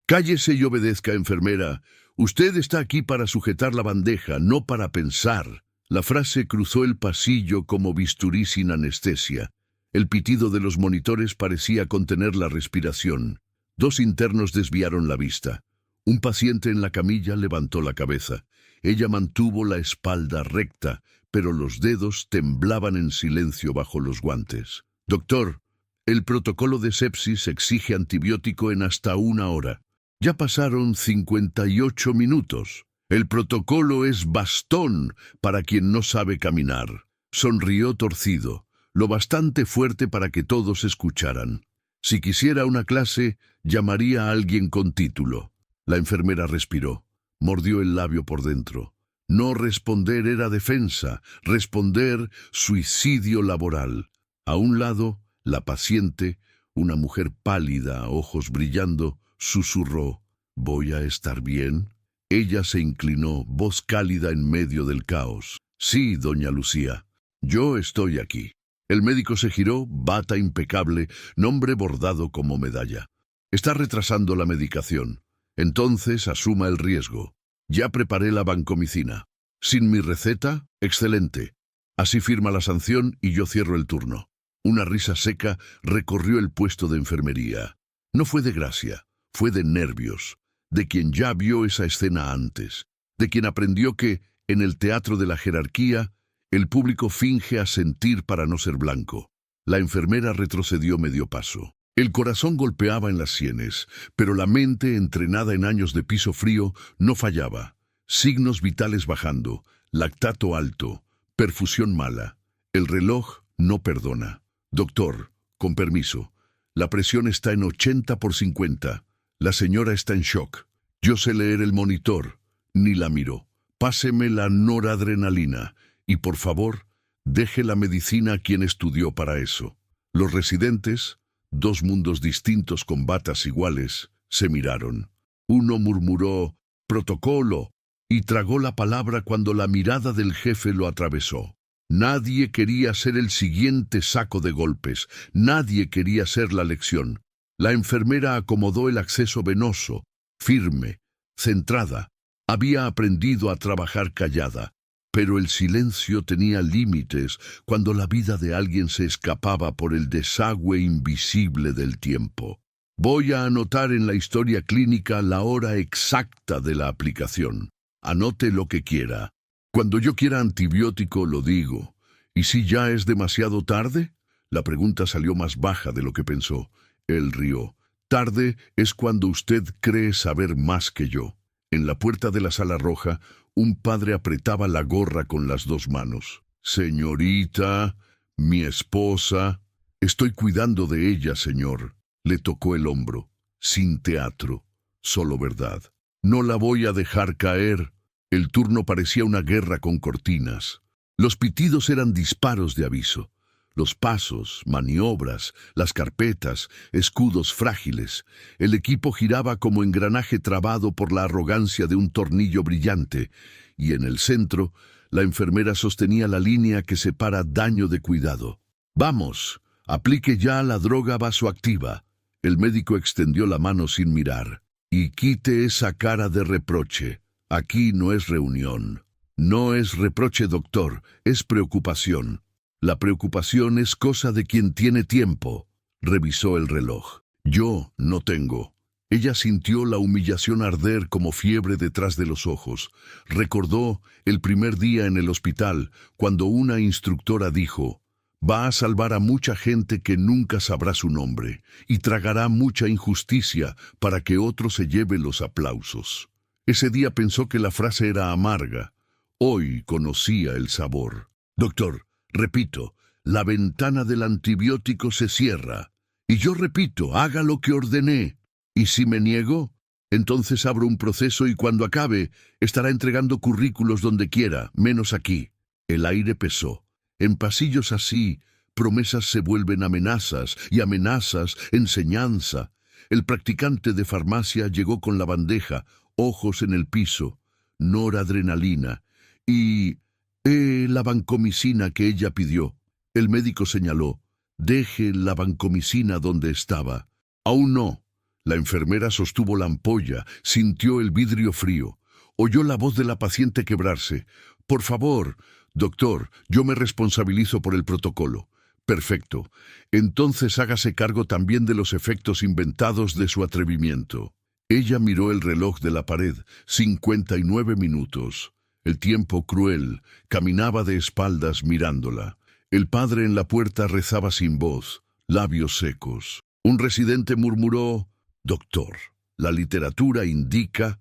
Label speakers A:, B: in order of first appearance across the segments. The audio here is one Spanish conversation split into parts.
A: Cállese y obedezca, enfermera. Usted está aquí para sujetar la bandeja, no para pensar. La frase cruzó el pasillo como bisturí sin anestesia. El pitido de los monitores parecía contener la respiración. 2 internos desviaron la vista. Un paciente en la camilla levantó la cabeza. Ella mantuvo la espalda recta, pero los dedos temblaban en silencio bajo los guantes. Doctor, el protocolo de sepsis exige antibiótico en hasta 1 hora. Ya pasaron 58 minutos. El protocolo es bastón para quien no sabe caminar. Sonrió torcido, lo bastante fuerte para que todos escucharan. Si quisiera una clase, llamaría a alguien con título. La enfermera respiró, mordió el labio por dentro. No responder era defensa, responder suicidio laboral. A un lado, la paciente, una mujer pálida, ojos brillando, susurró, «¿Voy a estar bien?» Ella se inclinó, voz cálida en medio del caos. «Sí, doña Lucía, yo estoy aquí». El médico se giró, bata impecable, nombre bordado como medalla. «Está retrasando la medicación. Entonces asuma el riesgo. Ya preparé la vancomicina. ¿Sin mi receta? Excelente. Así firma la sanción y yo cierro el turno». Una risa seca recorrió el puesto de enfermería. No fue de gracia, fue de nervios, de quien ya vio esa escena antes, de quien aprendió que, en el teatro de la jerarquía, el público finge asentir para no ser blanco. La enfermera retrocedió medio paso. El corazón golpeaba en las sienes, pero la mente, entrenada en años de piso frío, no fallaba. Signos vitales bajando, lactato alto, perfusión mala. El reloj no perdona. «Doctor, con permiso. La presión está en 80/50. La señora está en shock. Yo sé leer el monitor». Ni la miró. «Páseme la noradrenalina. Y por favor, deje la medicina a quien estudió para eso». Los residentes, 2 mundos distintos con batas iguales, se miraron. Uno murmuró, «Protocolo», y tragó la palabra cuando la mirada del jefe lo atravesó. Nadie quería ser el siguiente saco de golpes. Nadie quería ser la lección. La enfermera acomodó el acceso venoso, firme, centrada. Había aprendido a trabajar callada, pero el silencio tenía límites cuando la vida de alguien se escapaba por el desagüe invisible del tiempo. «Voy a anotar en la historia clínica la hora exacta de la aplicación. Anote lo que quiera. Cuando yo quiera antibiótico lo digo. ¿Y si ya es demasiado tarde?» La pregunta salió más baja de lo que pensó. Él rió. «Tarde es cuando usted cree saber más que yo». En la puerta de la sala roja, un padre apretaba la gorra con las 2 manos. «Señorita, mi esposa». «Estoy cuidando de ella, señor». Le tocó el hombro. Sin teatro, solo verdad. «No la voy a dejar caer». El turno parecía una guerra con cortinas. Los pitidos eran disparos de aviso. Los pasos, maniobras, las carpetas, escudos frágiles. El equipo giraba como engranaje trabado por la arrogancia de un tornillo brillante, y en el centro, la enfermera sostenía la línea que separa daño de cuidado. «Vamos, aplique ya la droga vasoactiva». El médico extendió la mano sin mirar. «Y quite esa cara de reproche. Aquí no es reunión». «No es reproche, doctor, es preocupación». «La preocupación es cosa de quien tiene tiempo». Revisó el reloj. «Yo no tengo». Ella sintió la humillación arder como fiebre detrás de los ojos. Recordó el primer día en el hospital, cuando una instructora dijo, «Va a salvar a mucha gente que nunca sabrá su nombre, y tragará mucha injusticia para que otro se lleve los aplausos». Ese día pensó que la frase era amarga. Hoy conocía el sabor. «Doctor, repito, la ventana del antibiótico se cierra. Y yo repito, haga lo que ordené. ¿Y si me niego? Entonces abro un proceso y cuando acabe, estará entregando currículos donde quiera, menos aquí». El aire pesó. En pasillos así, promesas se vuelven amenazas y amenazas enseñanza. El practicante de farmacia llegó con la bandeja, ojos en el piso, noradrenalina y la vancomicina que ella pidió. El médico señaló, «Deje la vancomicina donde estaba». «Aún no». La enfermera sostuvo la ampolla, sintió el vidrio frío. Oyó la voz de la paciente quebrarse. «Por favor, doctor, yo me responsabilizo por el protocolo». «Perfecto. Entonces hágase cargo también de los efectos inventados de su atrevimiento». Ella miró el reloj de la pared. 59 minutos. El tiempo cruel. Caminaba de espaldas mirándola. El padre en la puerta rezaba sin voz, labios secos. Un residente murmuró: «Doctor, la literatura indica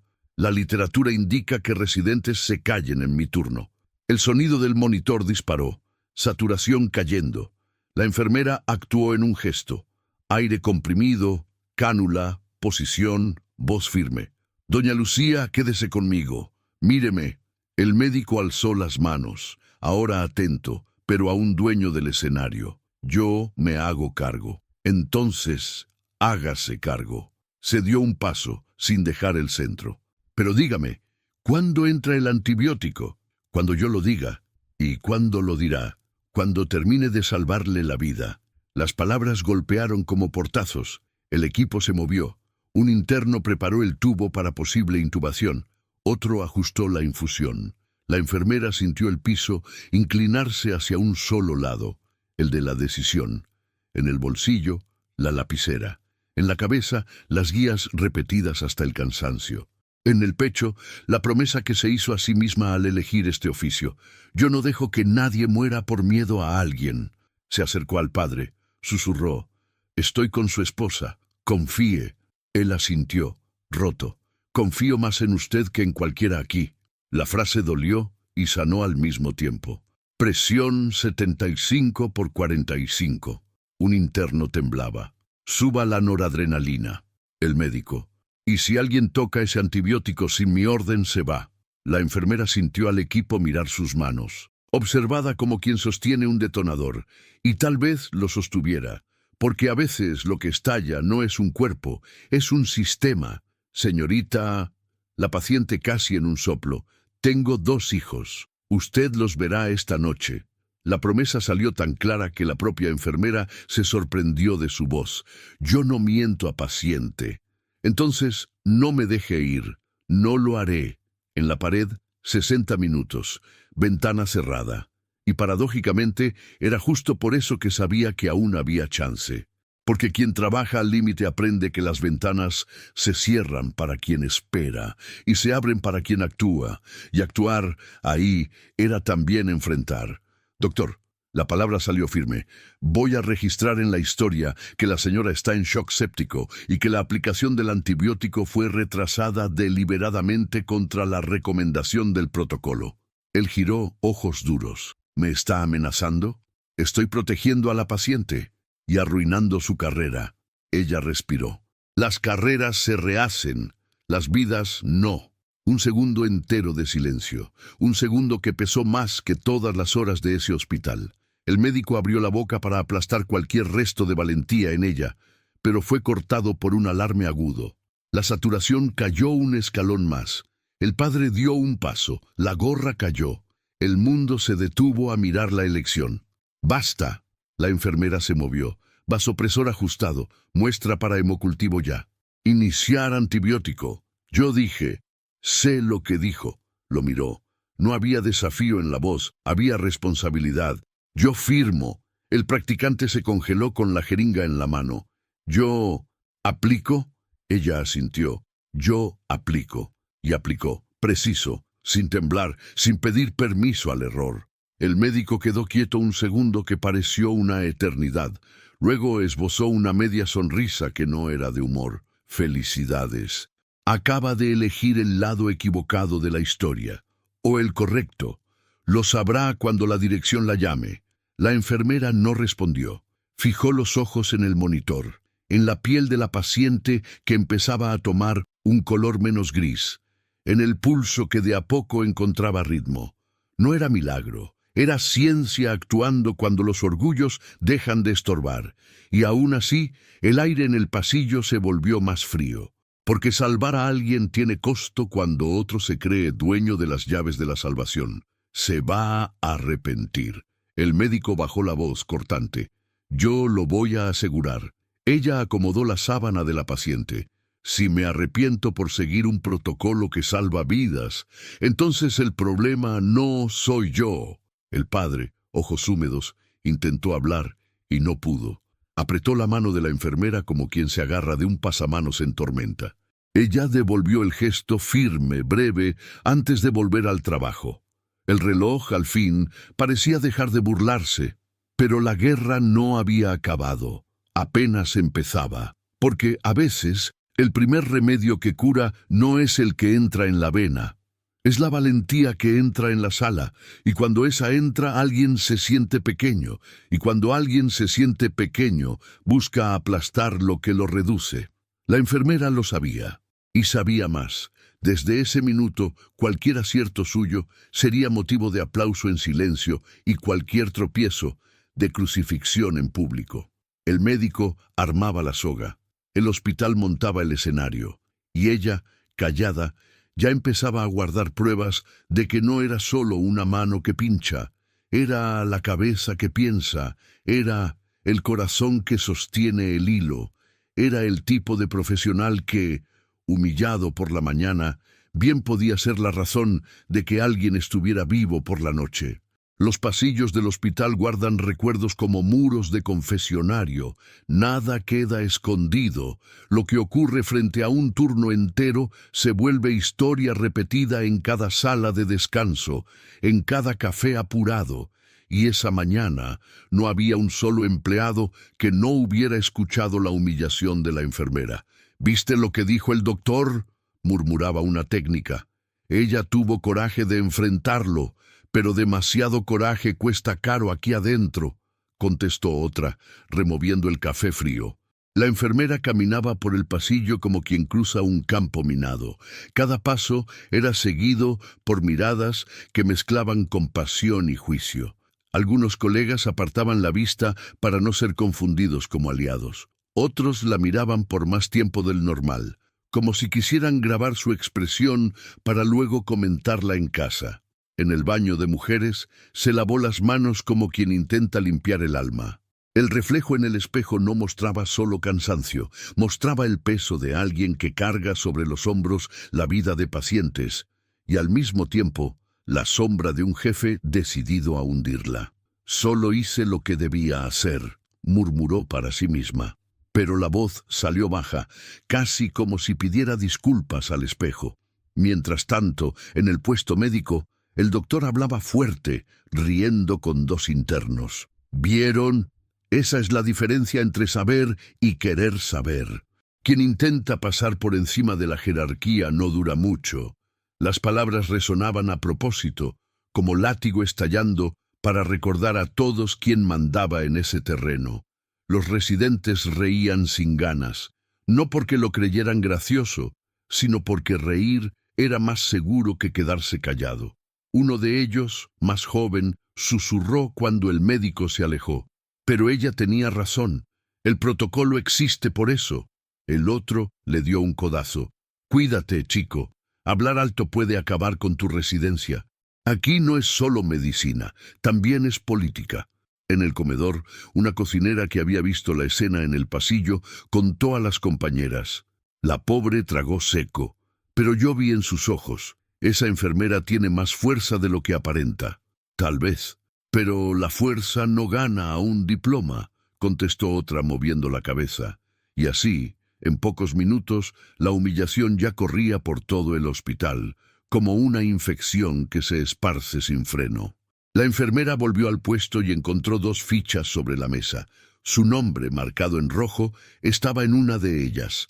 A: que residentes se callen en mi turno». El sonido del monitor disparó. Saturación cayendo. La enfermera actuó en un gesto. Aire comprimido, cánula, posición, voz firme. «Doña Lucía, quédese conmigo. Míreme». El médico alzó las manos, ahora atento, pero aún dueño del escenario. «Yo me hago cargo». «Entonces, hágase cargo». Se dio un paso, sin dejar el centro. «Pero dígame, ¿cuándo entra el antibiótico?» «Cuando yo lo diga». «¿Y cuándo lo dirá?» «Cuando termine de salvarle la vida». Las palabras golpearon como portazos. El equipo se movió. Un interno preparó el tubo para posible intubación. Otro ajustó la infusión. La enfermera sintió el piso inclinarse hacia un solo lado, el de la decisión. En el bolsillo, la lapicera. En la cabeza, las guías repetidas hasta el cansancio. En el pecho, la promesa que se hizo a sí misma al elegir este oficio. «Yo no dejo que nadie muera por miedo a alguien». Se acercó al padre, susurró: «Estoy con su esposa, confíe». Él asintió, roto. «Confío más en usted que en cualquiera aquí». La frase dolió y sanó al mismo tiempo. Presión 75/45. Un interno temblaba. «Suba la noradrenalina». El médico: «Y si alguien toca ese antibiótico sin mi orden, se va». La enfermera sintió al equipo mirar sus manos, observada como quien sostiene un detonador, y tal vez lo sostuviera, porque a veces lo que estalla no es un cuerpo, es un sistema. «Señorita», la paciente casi en un soplo, «tengo 2 hijos. Usted los verá esta noche». La promesa salió tan clara que la propia enfermera se sorprendió de su voz. «Yo no miento a paciente». «Entonces, no me deje ir». «No lo haré». En la pared, 60 minutos, ventana cerrada. Y paradójicamente, era justo por eso que sabía que aún había chance. Porque quien trabaja al límite aprende que las ventanas se cierran para quien espera y se abren para quien actúa. Y actuar ahí era también enfrentar. «Doctor», la palabra salió firme, «voy a registrar en la historia que la señora está en shock séptico y que la aplicación del antibiótico fue retrasada deliberadamente contra la recomendación del protocolo». Él giró, ojos duros. «¿Me está amenazando? Estoy protegiendo a la paciente y arruinando su carrera». Ella respiró. «Las carreras se rehacen, las vidas no». Un segundo entero de silencio, un segundo que pesó más que todas las horas de ese hospital. El médico abrió la boca para aplastar cualquier resto de valentía en ella, pero fue cortado por un alarme agudo. La saturación cayó un escalón más. El padre dio un paso, la gorra cayó. El mundo se detuvo a mirar la elección. «Basta». La enfermera se movió. Vasopresor ajustado, muestra para hemocultivo ya. «Iniciar antibiótico». Yo dije. Sé lo que dijo. Lo miró. No había desafío en la voz, había responsabilidad. «Yo firmo». El practicante se congeló con la jeringa en la mano. «¿Yo aplico?» Ella asintió. «Yo aplico». Y aplicó, preciso, sin temblar, sin pedir permiso al error. El médico quedó quieto un segundo que pareció una eternidad. Luego esbozó una media sonrisa que no era de humor. «Felicidades. Acaba de elegir el lado equivocado de la historia. O el correcto. Lo sabrá cuando la dirección la llame». La enfermera no respondió. Fijó los ojos en el monitor, en la piel de la paciente que empezaba a tomar un color menos gris, en el pulso que de a poco encontraba ritmo. No era milagro, era ciencia actuando cuando los orgullos dejan de estorbar, y aún así el aire en el pasillo se volvió más frío. Porque salvar a alguien tiene costo cuando otro se cree dueño de las llaves de la salvación. Se va a arrepentir. El médico bajó la voz cortante. «Yo lo voy a asegurar». Ella acomodó la sábana de la paciente. Si me arrepiento por seguir un protocolo que salva vidas, entonces el problema no soy yo. El padre, ojos húmedos, intentó hablar y no pudo. Apretó la mano de la enfermera como quien se agarra de un pasamanos en tormenta. Ella devolvió el gesto firme, breve, antes de volver al trabajo. El reloj, al fin, parecía dejar de burlarse. Pero la guerra no había acabado. Apenas empezaba. Porque, a veces, el primer remedio que cura no es el que entra en la vena. Es la valentía que entra en la sala, y cuando esa entra alguien se siente pequeño, y cuando alguien se siente pequeño, busca aplastar lo que lo reduce. La enfermera lo sabía, y sabía más. Desde ese minuto, cualquier acierto suyo sería motivo de aplauso en silencio y cualquier tropiezo de crucifixión en público. El médico armaba la soga. El hospital montaba el escenario, y ella, callada, ya empezaba a guardar pruebas de que no era solo una mano que pincha, era la cabeza que piensa, era el corazón que sostiene el hilo, era el tipo de profesional que, humillado por la mañana, bien podía ser la razón de que alguien estuviera vivo por la noche. Los pasillos del hospital guardan recuerdos como muros de confesionario. Nada queda escondido. Lo que ocurre frente a un turno entero se vuelve historia repetida en cada sala de descanso, en cada café apurado. Y esa mañana no había un solo empleado que no hubiera escuchado la humillación de la enfermera. ¿Viste lo que dijo el doctor?, murmuraba una técnica. Ella tuvo coraje de enfrentarlo. Pero demasiado coraje cuesta caro aquí adentro, contestó otra, removiendo el café frío. La enfermera caminaba por el pasillo como quien cruza un campo minado. Cada paso era seguido por miradas que mezclaban compasión y juicio. Algunos colegas apartaban la vista para no ser confundidos como aliados. Otros la miraban por más tiempo del normal, como si quisieran grabar su expresión para luego comentarla en casa. En el baño de mujeres, se lavó las manos como quien intenta limpiar el alma. El reflejo en el espejo no mostraba solo cansancio, mostraba el peso de alguien que carga sobre los hombros la vida de pacientes, y al mismo tiempo, la sombra de un jefe decidido a hundirla. Solo hice lo que debía hacer, murmuró para sí misma. Pero la voz salió baja, casi como si pidiera disculpas al espejo. Mientras tanto, en el puesto médico, el doctor hablaba fuerte, riendo con dos internos. ¿Vieron? Esa es la diferencia entre saber y querer saber. Quien intenta pasar por encima de la jerarquía no dura mucho. Las palabras resonaban a propósito, como látigo estallando para recordar a todos quién mandaba en ese terreno. Los residentes reían sin ganas, no porque lo creyeran gracioso, sino porque reír era más seguro que quedarse callado. Uno de ellos, más joven, susurró cuando el médico se alejó. Pero ella tenía razón. El protocolo existe por eso. El otro le dio un codazo. Cuídate, chico. Hablar alto puede acabar con tu residencia. Aquí no es solo medicina, también es política. En el comedor, una cocinera que había visto la escena en el pasillo contó a las compañeras. La pobre tragó seco, pero yo vi en sus ojos. Esa enfermera tiene más fuerza de lo que aparenta. Tal vez. Pero la fuerza no gana a un diploma, contestó otra moviendo la cabeza. Y así, en pocos minutos, la humillación ya corría por todo el hospital, como una infección que se esparce sin freno. La enfermera volvió al puesto y encontró dos fichas sobre la mesa. Su nombre, marcado en rojo, estaba en una de ellas.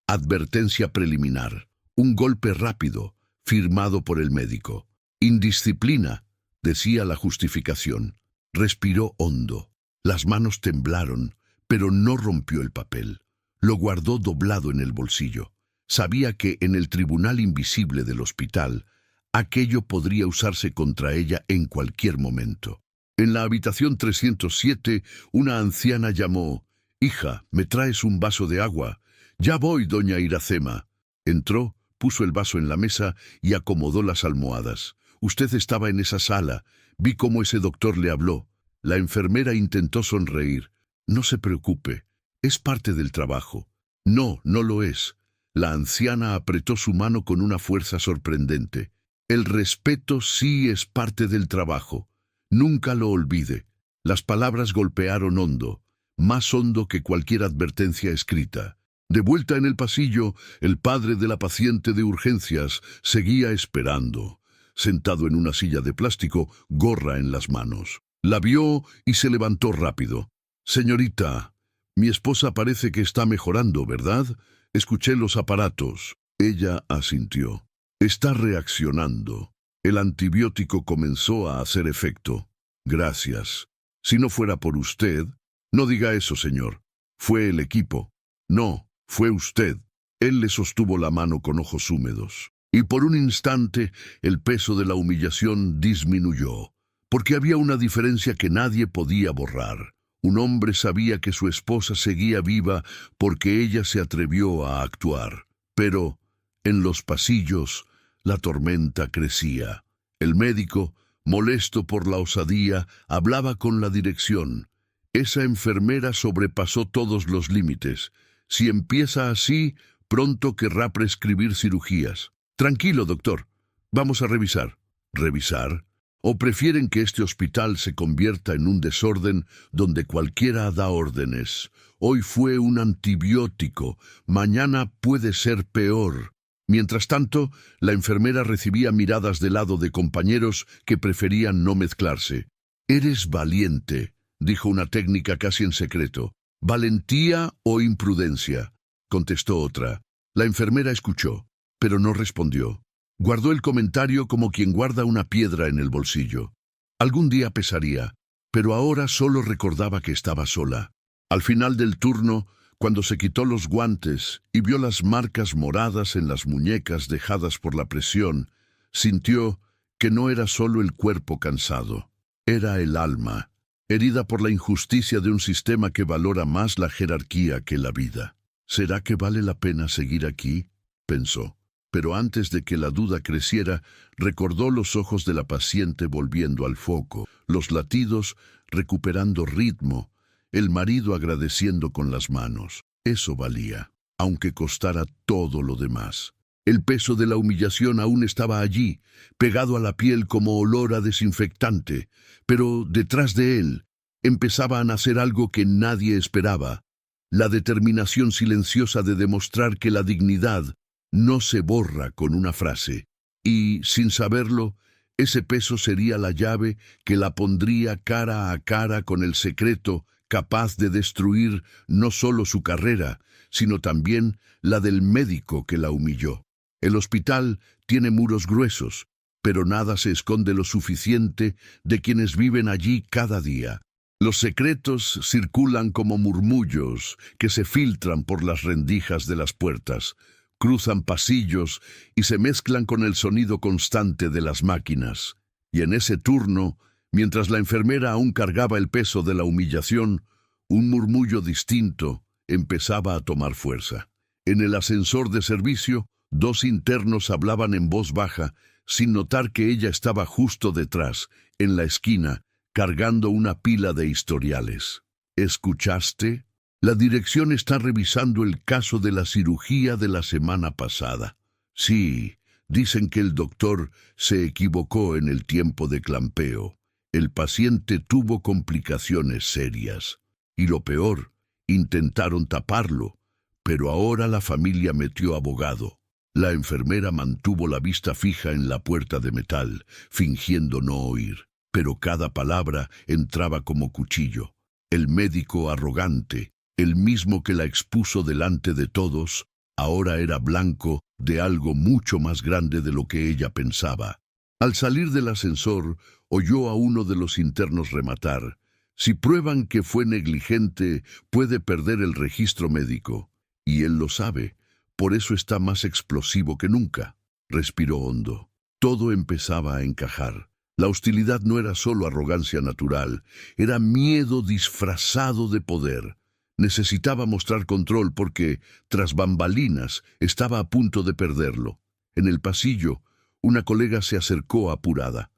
A: Advertencia preliminar. Un golpe rápido, firmado por el médico. Indisciplina, decía la justificación. Respiró hondo. Las manos temblaron, pero no rompió el papel. Lo guardó doblado en el bolsillo. Sabía que en el tribunal invisible del hospital, aquello podría usarse contra ella en cualquier momento. En la habitación 307, una anciana llamó. «Hija, ¿me traes un vaso de agua?» «Ya voy, doña Iracema». Entró, puso el vaso en la mesa y acomodó las almohadas. «Usted estaba en esa sala. Vi cómo ese doctor le habló». La enfermera intentó sonreír. «No se preocupe. Es parte del trabajo». «No, no lo es. La anciana apretó su mano con una fuerza sorprendente. El respeto sí es parte del trabajo. Nunca lo olvide. Las palabras golpearon hondo, más hondo que cualquier advertencia escrita. De vuelta en el pasillo, el padre de la paciente de urgencias seguía esperando, sentado en una silla de plástico, gorra en las manos. La vio y se levantó rápido. «Señorita, mi esposa parece que está mejorando, ¿verdad? Escuché los aparatos». Ella asintió. «Está reaccionando. El antibiótico comenzó a hacer efecto». «Gracias. Si no fuera por usted». «No diga eso, señor. Fue el equipo». «No, fue usted». Él le sostuvo la mano con ojos húmedos. Y por un instante el peso de la humillación disminuyó, porque había una diferencia que nadie podía borrar. Un hombre sabía que su esposa seguía viva porque ella se atrevió a actuar. Pero, en los pasillos, la tormenta crecía. El médico, molesto por la osadía, hablaba con la dirección. Esa enfermera sobrepasó todos los límites. Si empieza así, pronto querrá prescribir cirugías. «Tranquilo, doctor. Vamos a revisar». ¿Revisar? ¿O prefieren que este hospital se convierta en un desorden donde cualquiera da órdenes? Hoy fue un antibiótico, mañana puede ser peor. Mientras tanto, la enfermera recibía miradas de lado de compañeros que preferían no mezclarse. «Eres valiente», dijo una técnica casi en secreto. «¿Valentía o imprudencia?», contestó otra. La enfermera escuchó, pero no respondió. Guardó el comentario como quien guarda una piedra en el bolsillo. Algún día pesaría, pero ahora solo recordaba que estaba sola. Al final del turno, cuando se quitó los guantes y vio las marcas moradas en las muñecas dejadas por la presión, sintió que no era solo el cuerpo cansado, era el alma, herida por la injusticia de un sistema que valora más la jerarquía que la vida. «¿Será que vale la pena seguir aquí?», pensó. Pero antes de que la duda creciera, recordó los ojos de la paciente volviendo al foco, los latidos recuperando ritmo, el marido agradeciendo con las manos. Eso valía, aunque costara todo lo demás. El peso de la humillación aún estaba allí, pegado a la piel como olor a desinfectante, pero detrás de él empezaba a nacer algo que nadie esperaba, la determinación silenciosa de demostrar que la dignidad no se borra con una frase, y, sin saberlo, ese peso sería la llave que la pondría cara a cara con el secreto capaz de destruir no solo su carrera, sino también la del médico que la humilló. El hospital tiene muros gruesos, pero nada se esconde lo suficiente de quienes viven allí cada día. Los secretos circulan como murmullos que se filtran por las rendijas de las puertas, cruzan pasillos y se mezclan con el sonido constante de las máquinas. Y en ese turno, mientras la enfermera aún cargaba el peso de la humillación, un murmullo distinto empezaba a tomar fuerza. En el ascensor de servicio, dos internos hablaban en voz baja, sin notar que ella estaba justo detrás, en la esquina, cargando una pila de historiales. «¿Escuchaste? La dirección está revisando el caso de la cirugía de la semana pasada. Sí, dicen que el doctor se equivocó en el tiempo de clampeo. El paciente tuvo complicaciones serias. Y lo peor, intentaron taparlo, pero ahora la familia metió abogado». La enfermera mantuvo la vista fija en la puerta de metal, fingiendo no oír, pero cada palabra entraba como cuchillo. El médico arrogante, el mismo que la expuso delante de todos, ahora era blanco de algo mucho más grande de lo que ella pensaba. Al salir del ascensor, oyó a uno de los internos rematar: «Si prueban que fue negligente, puede perder el registro médico». Y él lo sabe, por eso está más explosivo que nunca. Respiró hondo. Todo empezaba a encajar. La hostilidad no era solo arrogancia natural, era miedo disfrazado de poder. Necesitaba mostrar control porque, tras bambalinas, estaba a punto de perderlo. En el pasillo, una colega se acercó apurada.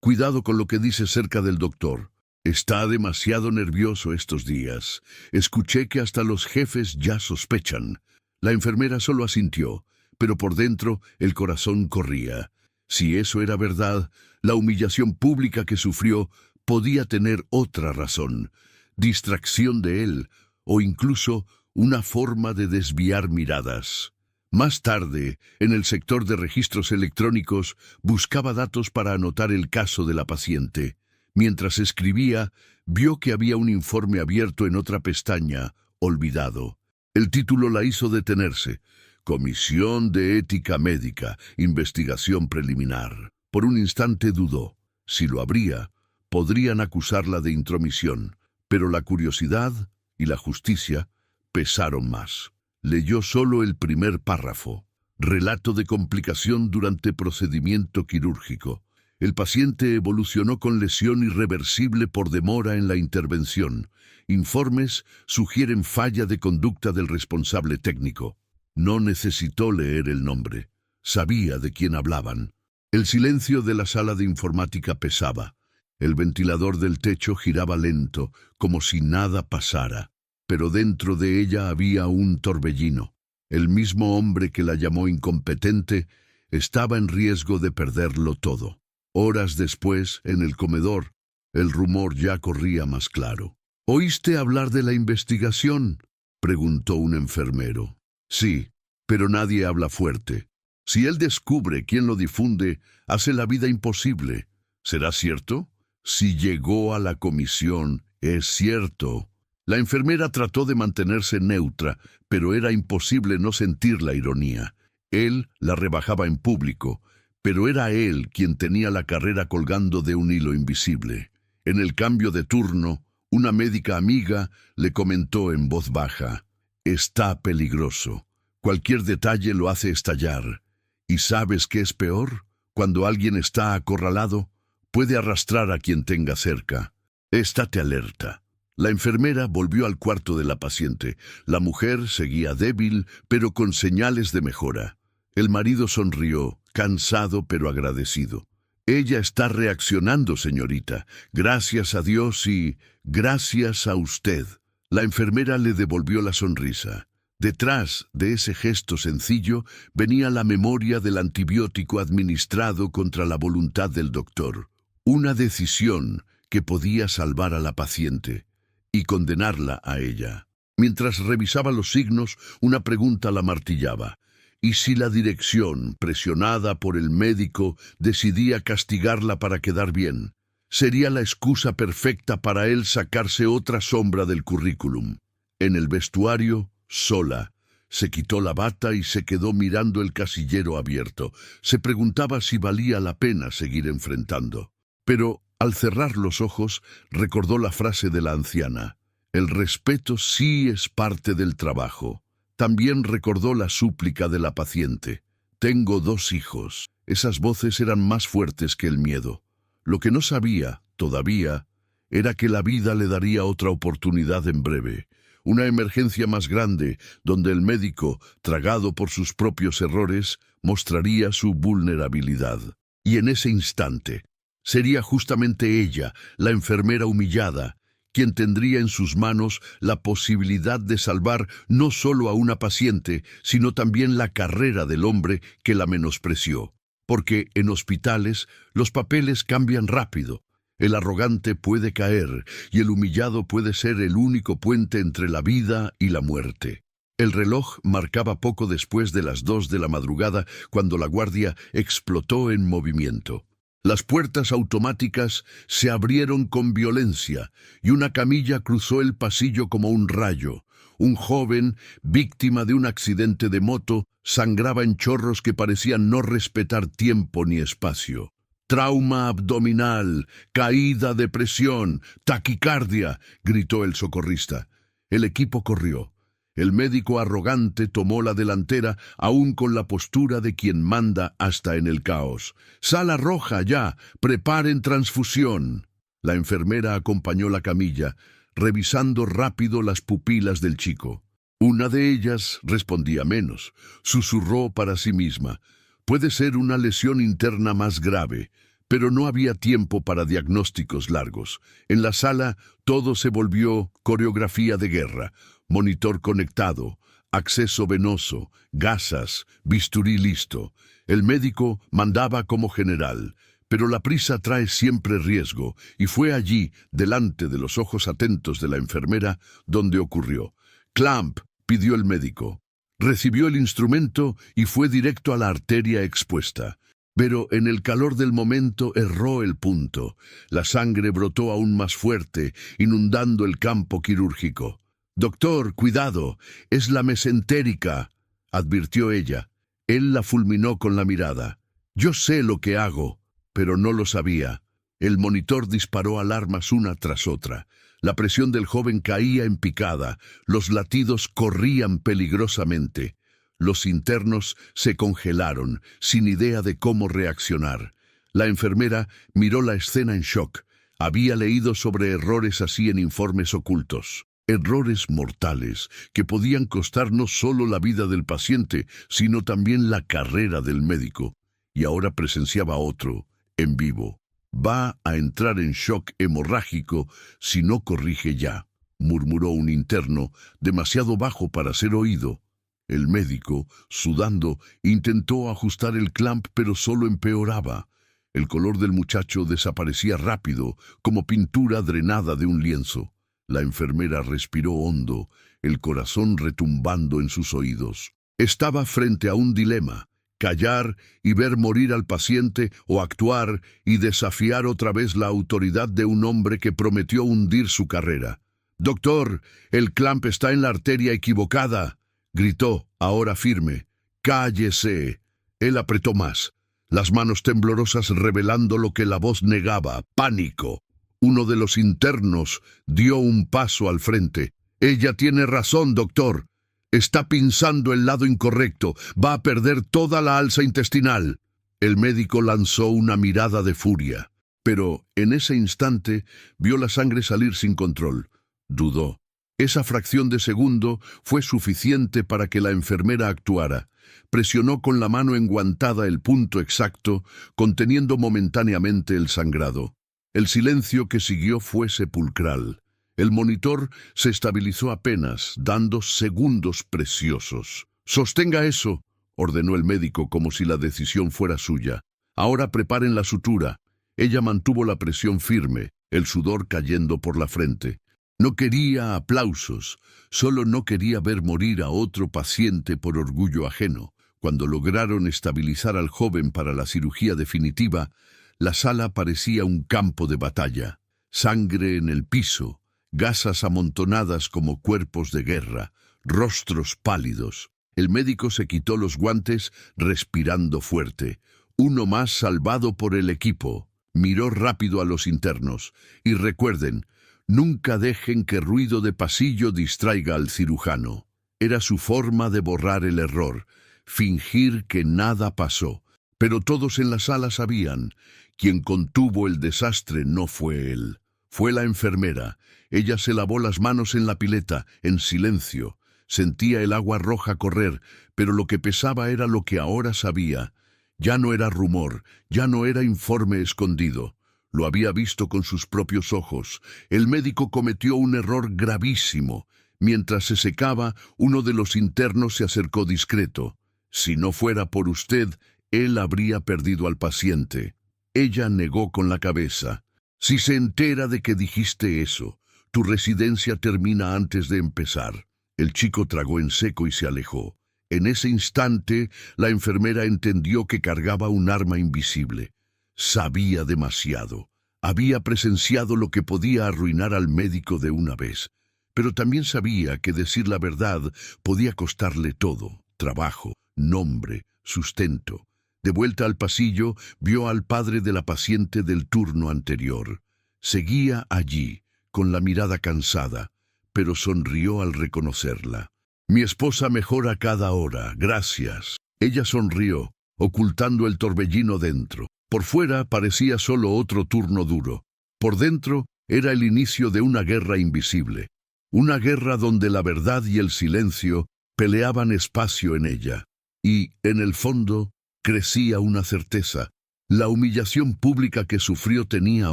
A: Cuidado con lo que dice cerca del doctor. Está demasiado nervioso estos días. Escuché que hasta los jefes ya sospechan». La enfermera solo asintió, pero por dentro el corazón corría. Si eso era verdad, la humillación pública que sufrió podía tener otra razón, distracción de él, o incluso una forma de desviar miradas. Más tarde, en el sector de registros electrónicos, buscaba datos para anotar el caso de la paciente. Mientras escribía, vio que había un informe abierto en otra pestaña, olvidado. El título la hizo detenerse. Comisión de Ética Médica, investigación preliminar. Por un instante dudó. Si lo abría, podrían acusarla de intromisión, pero la curiosidad y la justicia pesaron más. Leyó solo el primer párrafo. Relato de complicación durante procedimiento quirúrgico. El paciente evolucionó con lesión irreversible por demora en la intervención. Informes sugieren falla de conducta del responsable técnico. No necesitó leer el nombre. Sabía de quién hablaban. El silencio de la sala de informática pesaba. El ventilador del techo giraba lento, como si nada pasara. Pero dentro de ella había un torbellino. El mismo hombre que la llamó incompetente estaba en riesgo de perderlo todo. Horas después, en el comedor, el rumor ya corría más claro. ¿Oíste hablar de la investigación?, preguntó un enfermero. Sí, pero nadie habla fuerte. Si él descubre quién lo difunde, hace la vida imposible. ¿Será cierto? Si llegó a la comisión, es cierto. La enfermera trató de mantenerse neutra, pero era imposible no sentir la ironía. Él la rebajaba en público, pero era él quien tenía la carrera colgando de un hilo invisible. En el cambio de turno, una médica amiga le comentó en voz baja: «Está peligroso. Cualquier detalle lo hace estallar. ¿Y sabes qué es peor? Cuando alguien está acorralado, puede arrastrar a quien tenga cerca. Estate alerta». La enfermera volvió al cuarto de la paciente. La mujer seguía débil, pero con señales de mejora. El marido sonrió, cansado pero agradecido. «Ella está reaccionando, señorita. Gracias a Dios y gracias a usted». La enfermera le devolvió la sonrisa. Detrás de ese gesto sencillo venía la memoria del antibiótico administrado contra la voluntad del doctor. Una decisión que podía salvar a la paciente y condenarla a ella. Mientras revisaba los signos, una pregunta la martillaba. ¿Y si la dirección, presionada por el médico, decidía castigarla para quedar bien? Sería la excusa perfecta para él sacarse otra sombra del currículum. En el vestuario, sola, se quitó la bata y se quedó mirando el casillero abierto. Se preguntaba si valía la pena seguir enfrentando. Pero, al cerrar los ojos, recordó la frase de la anciana: «El respeto sí es parte del trabajo». También recordó la súplica de la paciente: «Tengo 2 hijos». Esas voces eran más fuertes que el miedo. Lo que no sabía, todavía, era que la vida le daría otra oportunidad en breve. Una emergencia más grande, donde el médico, tragado por sus propios errores, mostraría su vulnerabilidad. Y en ese instante, sería justamente ella, la enfermera humillada, quien tendría en sus manos la posibilidad de salvar no solo a una paciente, sino también la carrera del hombre que la menospreció. Porque en hospitales los papeles cambian rápido. El arrogante puede caer y el humillado puede ser el único puente entre la vida y la muerte. El reloj marcaba poco después de las 2 de la madrugada cuando la guardia explotó en movimiento. Las puertas automáticas se abrieron con violencia y una camilla cruzó el pasillo como un rayo. Un joven, víctima de un accidente de moto, sangraba en chorros que parecían no respetar tiempo ni espacio. «Trauma abdominal, caída de presión, taquicardia», gritó el socorrista. El equipo corrió. El médico arrogante tomó la delantera, aún con la postura de quien manda hasta en el caos. «Sala roja ya, preparen transfusión». La enfermera acompañó la camilla, revisando rápido las pupilas del chico. Una de ellas respondía menos. Susurró para sí misma: «Puede ser una lesión interna más grave». Pero no había tiempo para diagnósticos largos. En la sala todo se volvió coreografía de guerra. Monitor conectado, acceso venoso, gasas, bisturí listo. El médico mandaba como general, pero la prisa trae siempre riesgo, y fue allí, delante de los ojos atentos de la enfermera, donde ocurrió. «Clamp», pidió el médico. Recibió el instrumento y fue directo a la arteria expuesta. Pero en el calor del momento erró el punto. La sangre brotó aún más fuerte, inundando el campo quirúrgico. «Doctor, cuidado, es la mesentérica», advirtió ella. Él la fulminó con la mirada. «Yo sé lo que hago», pero no lo sabía. El monitor disparó alarmas una tras otra. La presión del joven caía en picada. Los latidos corrían peligrosamente. Los internos se congelaron, sin idea de cómo reaccionar. La enfermera miró la escena en shock. Había leído sobre errores así en informes ocultos. Errores mortales que podían costar no solo la vida del paciente, sino también la carrera del médico. Y ahora presenciaba otro, en vivo. «Va a entrar en shock hemorrágico si no corrige ya», murmuró un interno, demasiado bajo para ser oído. El médico, sudando, intentó ajustar el clamp, pero solo empeoraba. El color del muchacho desaparecía rápido, como pintura drenada de un lienzo. La enfermera respiró hondo, el corazón retumbando en sus oídos. Estaba frente a un dilema: callar y ver morir al paciente, o actuar y desafiar otra vez la autoridad de un hombre que prometió hundir su carrera. «Doctor, el clamp está en la arteria equivocada», gritó, ahora firme. «Cállese». Él apretó más, las manos temblorosas revelando lo que la voz negaba: pánico. Uno de los internos dio un paso al frente. «Ella tiene razón, doctor. Está pinzando el lado incorrecto. Va a perder toda la alza intestinal». El médico lanzó una mirada de furia, pero en ese instante vio la sangre salir sin control. Dudó. Esa fracción de segundo fue suficiente para que la enfermera actuara. Presionó con la mano enguantada el punto exacto, conteniendo momentáneamente el sangrado. El silencio que siguió fue sepulcral. El monitor se estabilizó apenas, dando segundos preciosos. «Sostenga eso», ordenó el médico como si la decisión fuera suya. «Ahora preparen la sutura». Ella mantuvo la presión firme, el sudor cayendo por la frente. No quería aplausos, solo no quería ver morir a otro paciente por orgullo ajeno. Cuando lograron estabilizar al joven para la cirugía definitiva, la sala parecía un campo de batalla. Sangre en el piso, gasas amontonadas como cuerpos de guerra, rostros pálidos. El médico se quitó los guantes, respirando fuerte. Uno más salvado por el equipo. Miró rápido a los internos. «Y recuerden, nunca dejen que ruido de pasillo distraiga al cirujano». Era su forma de borrar el error, fingir que nada pasó. Pero todos en la sala sabían: quien contuvo el desastre no fue él. Fue la enfermera. Ella se lavó las manos en la pileta, en silencio. Sentía el agua roja correr, pero lo que pesaba era lo que ahora sabía. Ya no era rumor, ya no era informe escondido. Lo había visto con sus propios ojos. El médico cometió un error gravísimo. Mientras se secaba, uno de los internos se acercó discreto. «Si no fuera por usted, él habría perdido al paciente». Ella negó con la cabeza. «Si se entera de que dijiste eso, tu residencia termina antes de empezar». El chico tragó en seco y se alejó. En ese instante, la enfermera entendió que cargaba un arma invisible. Sabía demasiado. Había presenciado lo que podía arruinar al médico de una vez. Pero también sabía que decir la verdad podía costarle todo: trabajo, nombre, sustento. De vuelta al pasillo, vio al padre de la paciente del turno anterior. Seguía allí, con la mirada cansada, pero sonrió al reconocerla. «Mi esposa mejora cada hora, gracias». Ella sonrió, ocultando el torbellino dentro. Por fuera parecía solo otro turno duro. Por dentro era el inicio de una guerra invisible. Una guerra donde la verdad y el silencio peleaban espacio en ella. Y, en el fondo, crecía una certeza. La humillación pública que sufrió tenía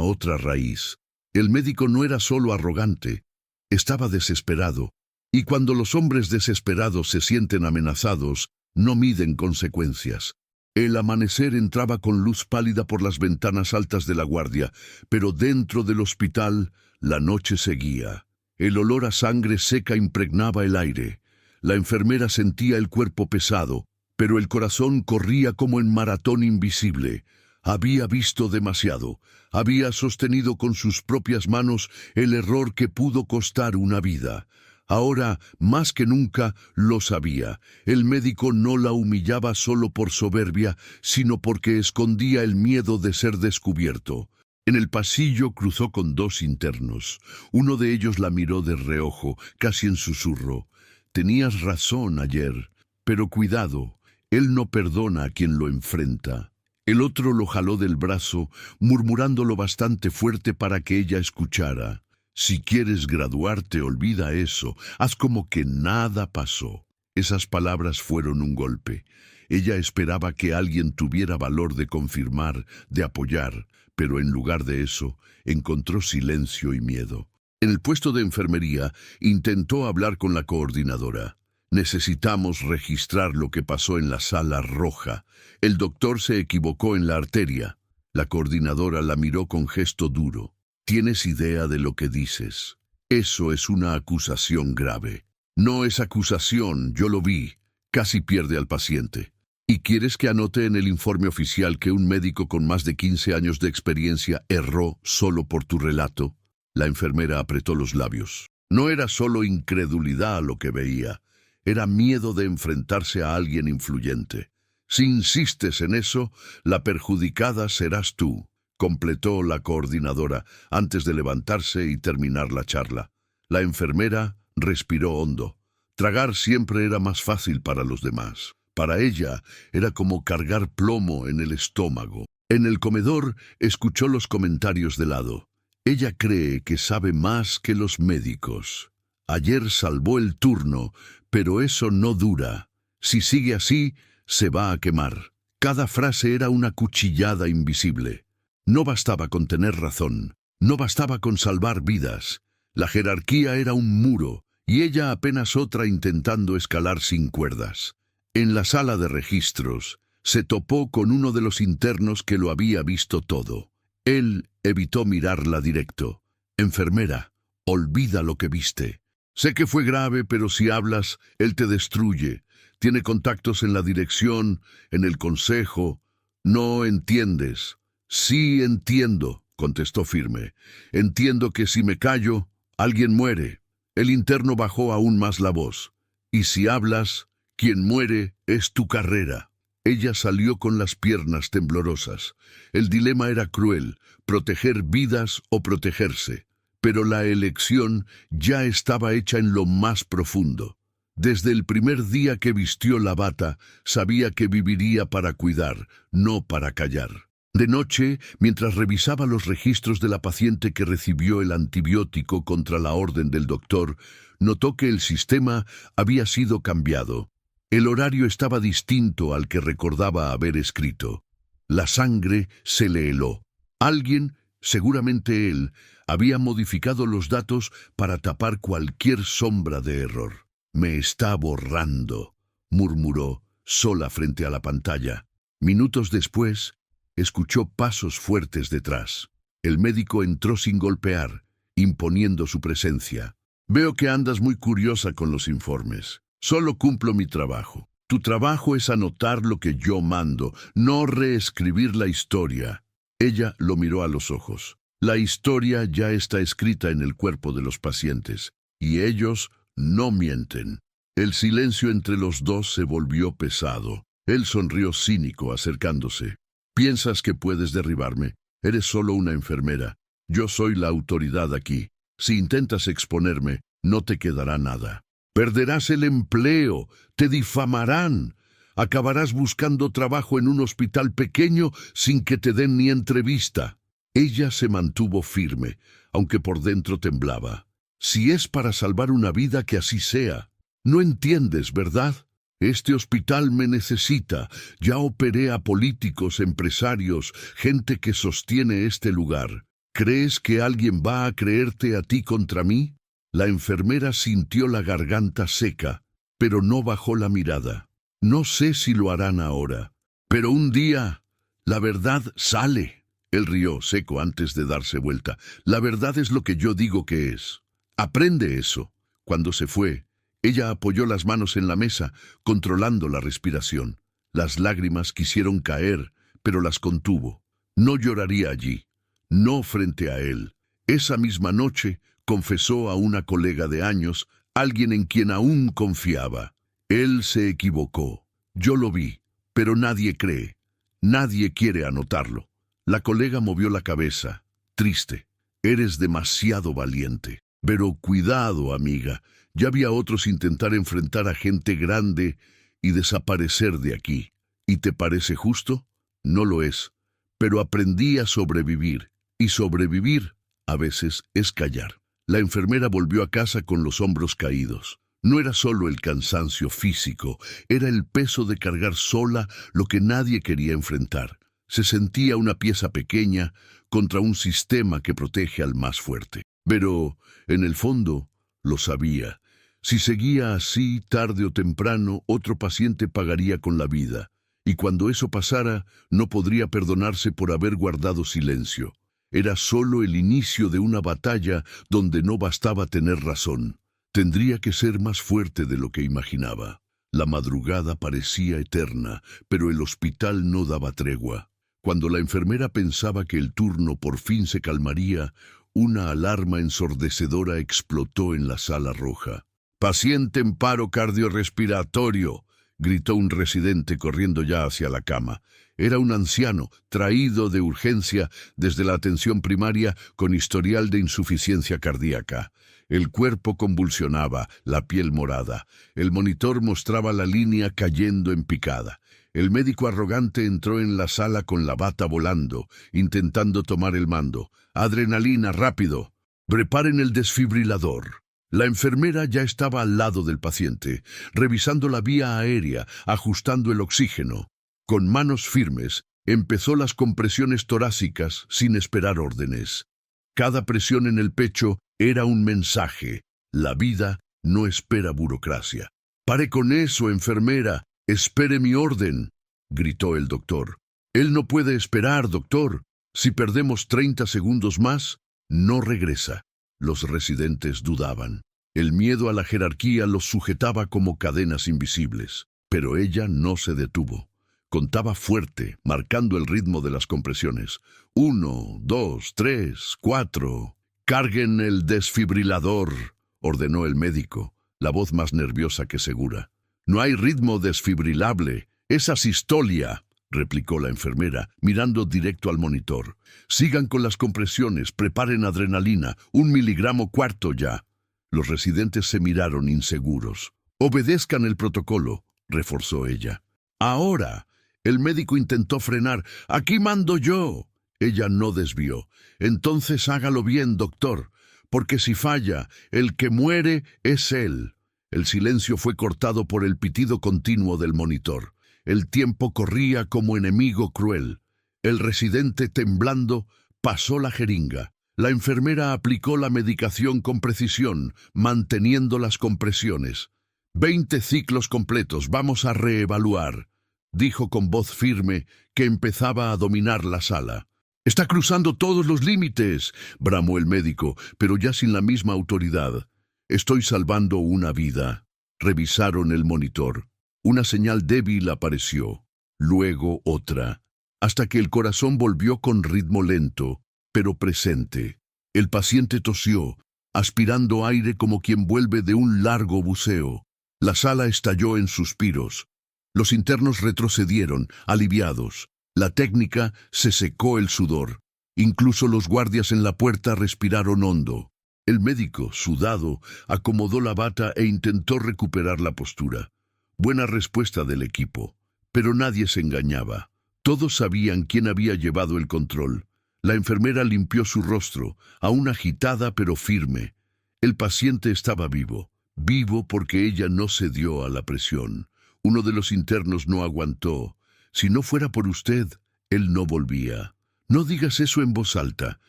A: otra raíz. El médico no era solo arrogante. Estaba desesperado. Y cuando los hombres desesperados se sienten amenazados, no miden consecuencias. El amanecer entraba con luz pálida por las ventanas altas de la guardia, pero dentro del hospital la noche seguía. El olor a sangre seca impregnaba el aire. La enfermera sentía el cuerpo pesado, pero el corazón corría como en maratón invisible. Había visto demasiado. Había sostenido con sus propias manos el error que pudo costar una vida. Ahora, más que nunca, lo sabía. El médico no la humillaba solo por soberbia, sino porque escondía el miedo de ser descubierto. En el pasillo cruzó con dos internos. Uno de ellos la miró de reojo, casi en susurro. «Tenías razón ayer, pero cuidado, él no perdona a quien lo enfrenta». El otro lo jaló del brazo, murmurándolo bastante fuerte para que ella escuchara. «Si quieres graduarte, olvida eso. Haz como que nada pasó». Esas palabras fueron un golpe. Ella esperaba que alguien tuviera valor de confirmar, de apoyar, pero en lugar de eso, encontró silencio y miedo. En el puesto de enfermería, intentó hablar con la coordinadora. «Necesitamos registrar lo que pasó en la sala roja. El doctor se equivocó en la arteria». La coordinadora la miró con gesto duro. «¿Tienes idea de lo que dices? Eso es una acusación grave». «No es acusación, yo lo vi». Casi pierde al paciente. «¿Y quieres que anote en el informe oficial que un médico con más de 15 años de experiencia erró solo por tu relato?» La enfermera apretó los labios. No era solo incredulidad a lo que veía. Era miedo de enfrentarse a alguien influyente. «Si insistes en eso, la perjudicada serás tú», completó la coordinadora antes de levantarse y terminar la charla. La enfermera respiró hondo. Tragar siempre era más fácil para los demás. Para ella era como cargar plomo en el estómago. En el comedor escuchó los comentarios de lado. «Ella cree que sabe más que los médicos. Ayer salvó el turno, pero eso no dura. Si sigue así, se va a quemar». Cada frase era una cuchillada invisible. No bastaba con tener razón, no bastaba con salvar vidas. La jerarquía era un muro, y ella apenas otra intentando escalar sin cuerdas. En la sala de registros, se topó con uno de los internos que lo había visto todo. Él evitó mirarla directo. «Enfermera, olvida lo que viste. Sé que fue grave, pero si hablas, él te destruye. Tiene contactos en la dirección, en el consejo. No entiendes». «Sí entiendo», contestó firme. «Entiendo que si me callo, alguien muere». El interno bajó aún más la voz. «Y si hablas, quien muere es tu carrera». Ella salió con las piernas temblorosas. El dilema era cruel, proteger vidas o protegerse. Pero la elección ya estaba hecha en lo más profundo. Desde el primer día que vistió la bata, sabía que viviría para cuidar, no para callar. De noche, mientras revisaba los registros de la paciente que recibió el antibiótico contra la orden del doctor, notó que el sistema había sido cambiado. El horario estaba distinto al que recordaba haber escrito. La sangre se le heló. Alguien, seguramente él, había modificado los datos para tapar cualquier sombra de error. «Me está borrando», murmuró, sola frente a la pantalla. Minutos después, escuchó pasos fuertes detrás. El médico entró sin golpear, imponiendo su presencia. «Veo que andas muy curiosa con los informes. Solo cumplo mi trabajo. Tu trabajo es anotar lo que yo mando, no reescribir la historia». Ella lo miró a los ojos. «La historia ya está escrita en el cuerpo de los pacientes, y ellos no mienten». El silencio entre los dos se volvió pesado. Él sonrió cínico, acercándose. «¿Piensas que puedes derribarme? Eres solo una enfermera. Yo soy la autoridad aquí. Si intentas exponerme, no te quedará nada. Perderás el empleo, te difamarán. Acabarás buscando trabajo en un hospital pequeño sin que te den ni entrevista». Ella se mantuvo firme, aunque por dentro temblaba. «Si es para salvar una vida, que así sea. No entiendes, ¿verdad? Este hospital me necesita. Ya operé a políticos, empresarios, gente que sostiene este lugar. ¿Crees que alguien va a creerte a ti contra mí?» La enfermera sintió la garganta seca, pero no bajó la mirada. No sé si lo harán ahora, pero un día la verdad sale. Él rió seco antes de darse vuelta. La verdad es lo que yo digo que es. Aprende eso. Cuando se fue, ella apoyó las manos en la mesa, controlando la respiración. Las lágrimas quisieron caer, pero las contuvo. No lloraría allí, no frente a él. Esa misma noche confesó a una colega de años, alguien en quien aún confiaba. Él se equivocó. Yo lo vi, pero nadie cree. Nadie quiere anotarlo. La colega movió la cabeza, triste. Eres demasiado valiente. Pero cuidado, amiga. Ya había otros intentar enfrentar a gente grande y desaparecer de aquí. ¿Y te parece justo? No lo es. Pero aprendí a sobrevivir. Y sobrevivir, a veces, es callar. La enfermera volvió a casa con los hombros caídos. No era solo el cansancio físico, era el peso de cargar sola lo que nadie quería enfrentar. Se sentía una pieza pequeña contra un sistema que protege al más fuerte. Pero, en el fondo, lo sabía. Si seguía así, tarde o temprano, otro paciente pagaría con la vida. Y cuando eso pasara, no podría perdonarse por haber guardado silencio. Era solo el inicio de una batalla donde no bastaba tener razón. Tendría que ser más fuerte de lo que imaginaba. La madrugada parecía eterna, pero el hospital no daba tregua. Cuando la enfermera pensaba que el turno por fin se calmaría, una alarma ensordecedora explotó en la sala roja. «Paciente en paro cardiorrespiratorio», gritó un residente corriendo ya hacia la cama. Era un anciano, traído de urgencia desde la atención primaria con historial de insuficiencia cardíaca. El cuerpo convulsionaba, la piel morada. El monitor mostraba la línea cayendo en picada. El médico arrogante entró en la sala con la bata volando, intentando tomar el mando. «Adrenalina, rápido. Preparen el desfibrilador». La enfermera ya estaba al lado del paciente, revisando la vía aérea, ajustando el oxígeno. Con manos firmes, empezó las compresiones torácicas sin esperar órdenes. Cada presión en el pecho era un mensaje. La vida no espera burocracia. «Pare con eso, enfermera. Espere mi orden», gritó el doctor. «Él no puede esperar, doctor. Si perdemos 30 segundos más, no regresa». Los residentes dudaban. El miedo a la jerarquía los sujetaba como cadenas invisibles. Pero ella no se detuvo. Contaba fuerte, marcando el ritmo de las compresiones. 1, 2, 3, 4. «Carguen el desfibrilador», ordenó el médico, la voz más nerviosa que segura. «No hay ritmo desfibrilable. Es asistolia», replicó la enfermera, mirando directo al monitor. «Sigan con las compresiones, preparen adrenalina, 1 miligramo cuarto ya». Los residentes se miraron inseguros. «Obedezcan el protocolo», reforzó ella. «Ahora». El médico intentó frenar. «Aquí mando yo». Ella no desvió. «Entonces hágalo bien, doctor, porque si falla, el que muere es él». El silencio fue cortado por el pitido continuo del monitor. El tiempo corría como enemigo cruel. El residente, temblando, pasó la jeringa. La enfermera aplicó la medicación con precisión, manteniendo las compresiones. 20 ciclos completos, vamos a reevaluar», dijo con voz firme que empezaba a dominar la sala. «Está cruzando todos los límites», bramó el médico, pero ya sin la misma autoridad. «Estoy salvando una vida». Revisaron el monitor. Una señal débil apareció, luego otra, hasta que el corazón volvió con ritmo lento, pero presente. El paciente tosió, aspirando aire como quien vuelve de un largo buceo. La sala estalló en suspiros. Los internos retrocedieron, aliviados. La técnica se secó el sudor. Incluso los guardias en la puerta respiraron hondo. El médico, sudado, acomodó la bata e intentó recuperar la postura. Buena respuesta del equipo, pero nadie se engañaba. Todos sabían quién había llevado el control. La enfermera limpió su rostro, aún agitada pero firme. El paciente estaba vivo, vivo porque ella no cedió a la presión. Uno de los internos no aguantó. «Si no fuera por usted, él no volvía». «No digas eso en voz alta»,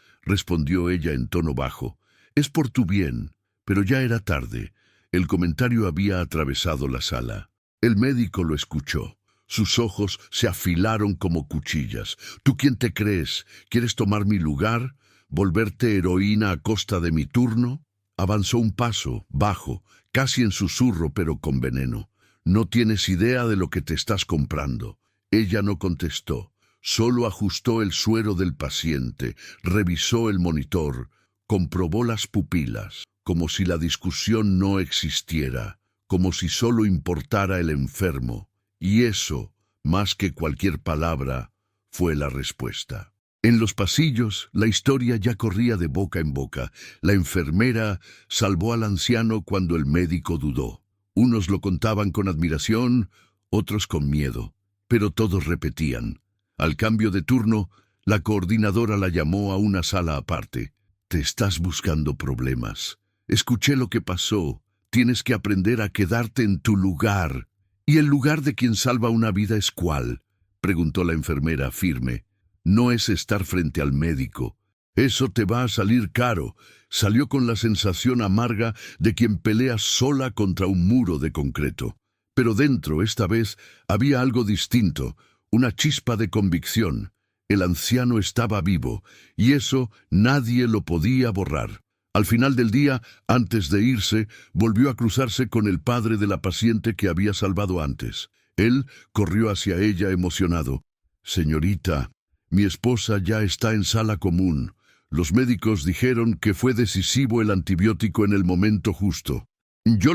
A: respondió ella en tono bajo. «Es por tu bien. Pero ya era tarde. El comentario había atravesado la sala. El médico lo escuchó. Sus ojos se afilaron como cuchillas. ¿Tú quién te crees? ¿Quieres tomar mi lugar? ¿Volverte heroína a costa de mi turno? Avanzó un paso, bajo, casi en susurro, pero con veneno. No tienes idea de lo que te estás comprando. Ella no contestó. Solo ajustó el suero del paciente, revisó el monitor, comprobó las pupilas, como si la discusión no existiera, como si solo importara el enfermo. Y eso, más que cualquier palabra, fue la respuesta. En los pasillos, la historia ya corría de boca en boca. La enfermera salvó al anciano cuando el médico dudó. Unos lo contaban con admiración, otros con miedo, pero todos repetían. Al cambio de turno, la coordinadora la llamó a una sala aparte. Te estás buscando problemas. Escuché lo que pasó. Tienes que aprender a quedarte en tu lugar. ¿Y el lugar de quien salva una vida es cuál?, preguntó la enfermera firme. No es estar frente al médico. Eso te va a salir caro. Salió con la sensación amarga de quien pelea sola contra un muro de concreto. Pero dentro, esta vez, había algo distinto, una chispa de convicción. El anciano estaba vivo, y eso nadie lo podía borrar. Al final del día, antes de irse, volvió a cruzarse con el padre de la paciente que había salvado antes. Él corrió hacia ella emocionado. Señorita, mi esposa ya está en sala común. Los médicos dijeron que fue decisivo el antibiótico en el momento justo. Yo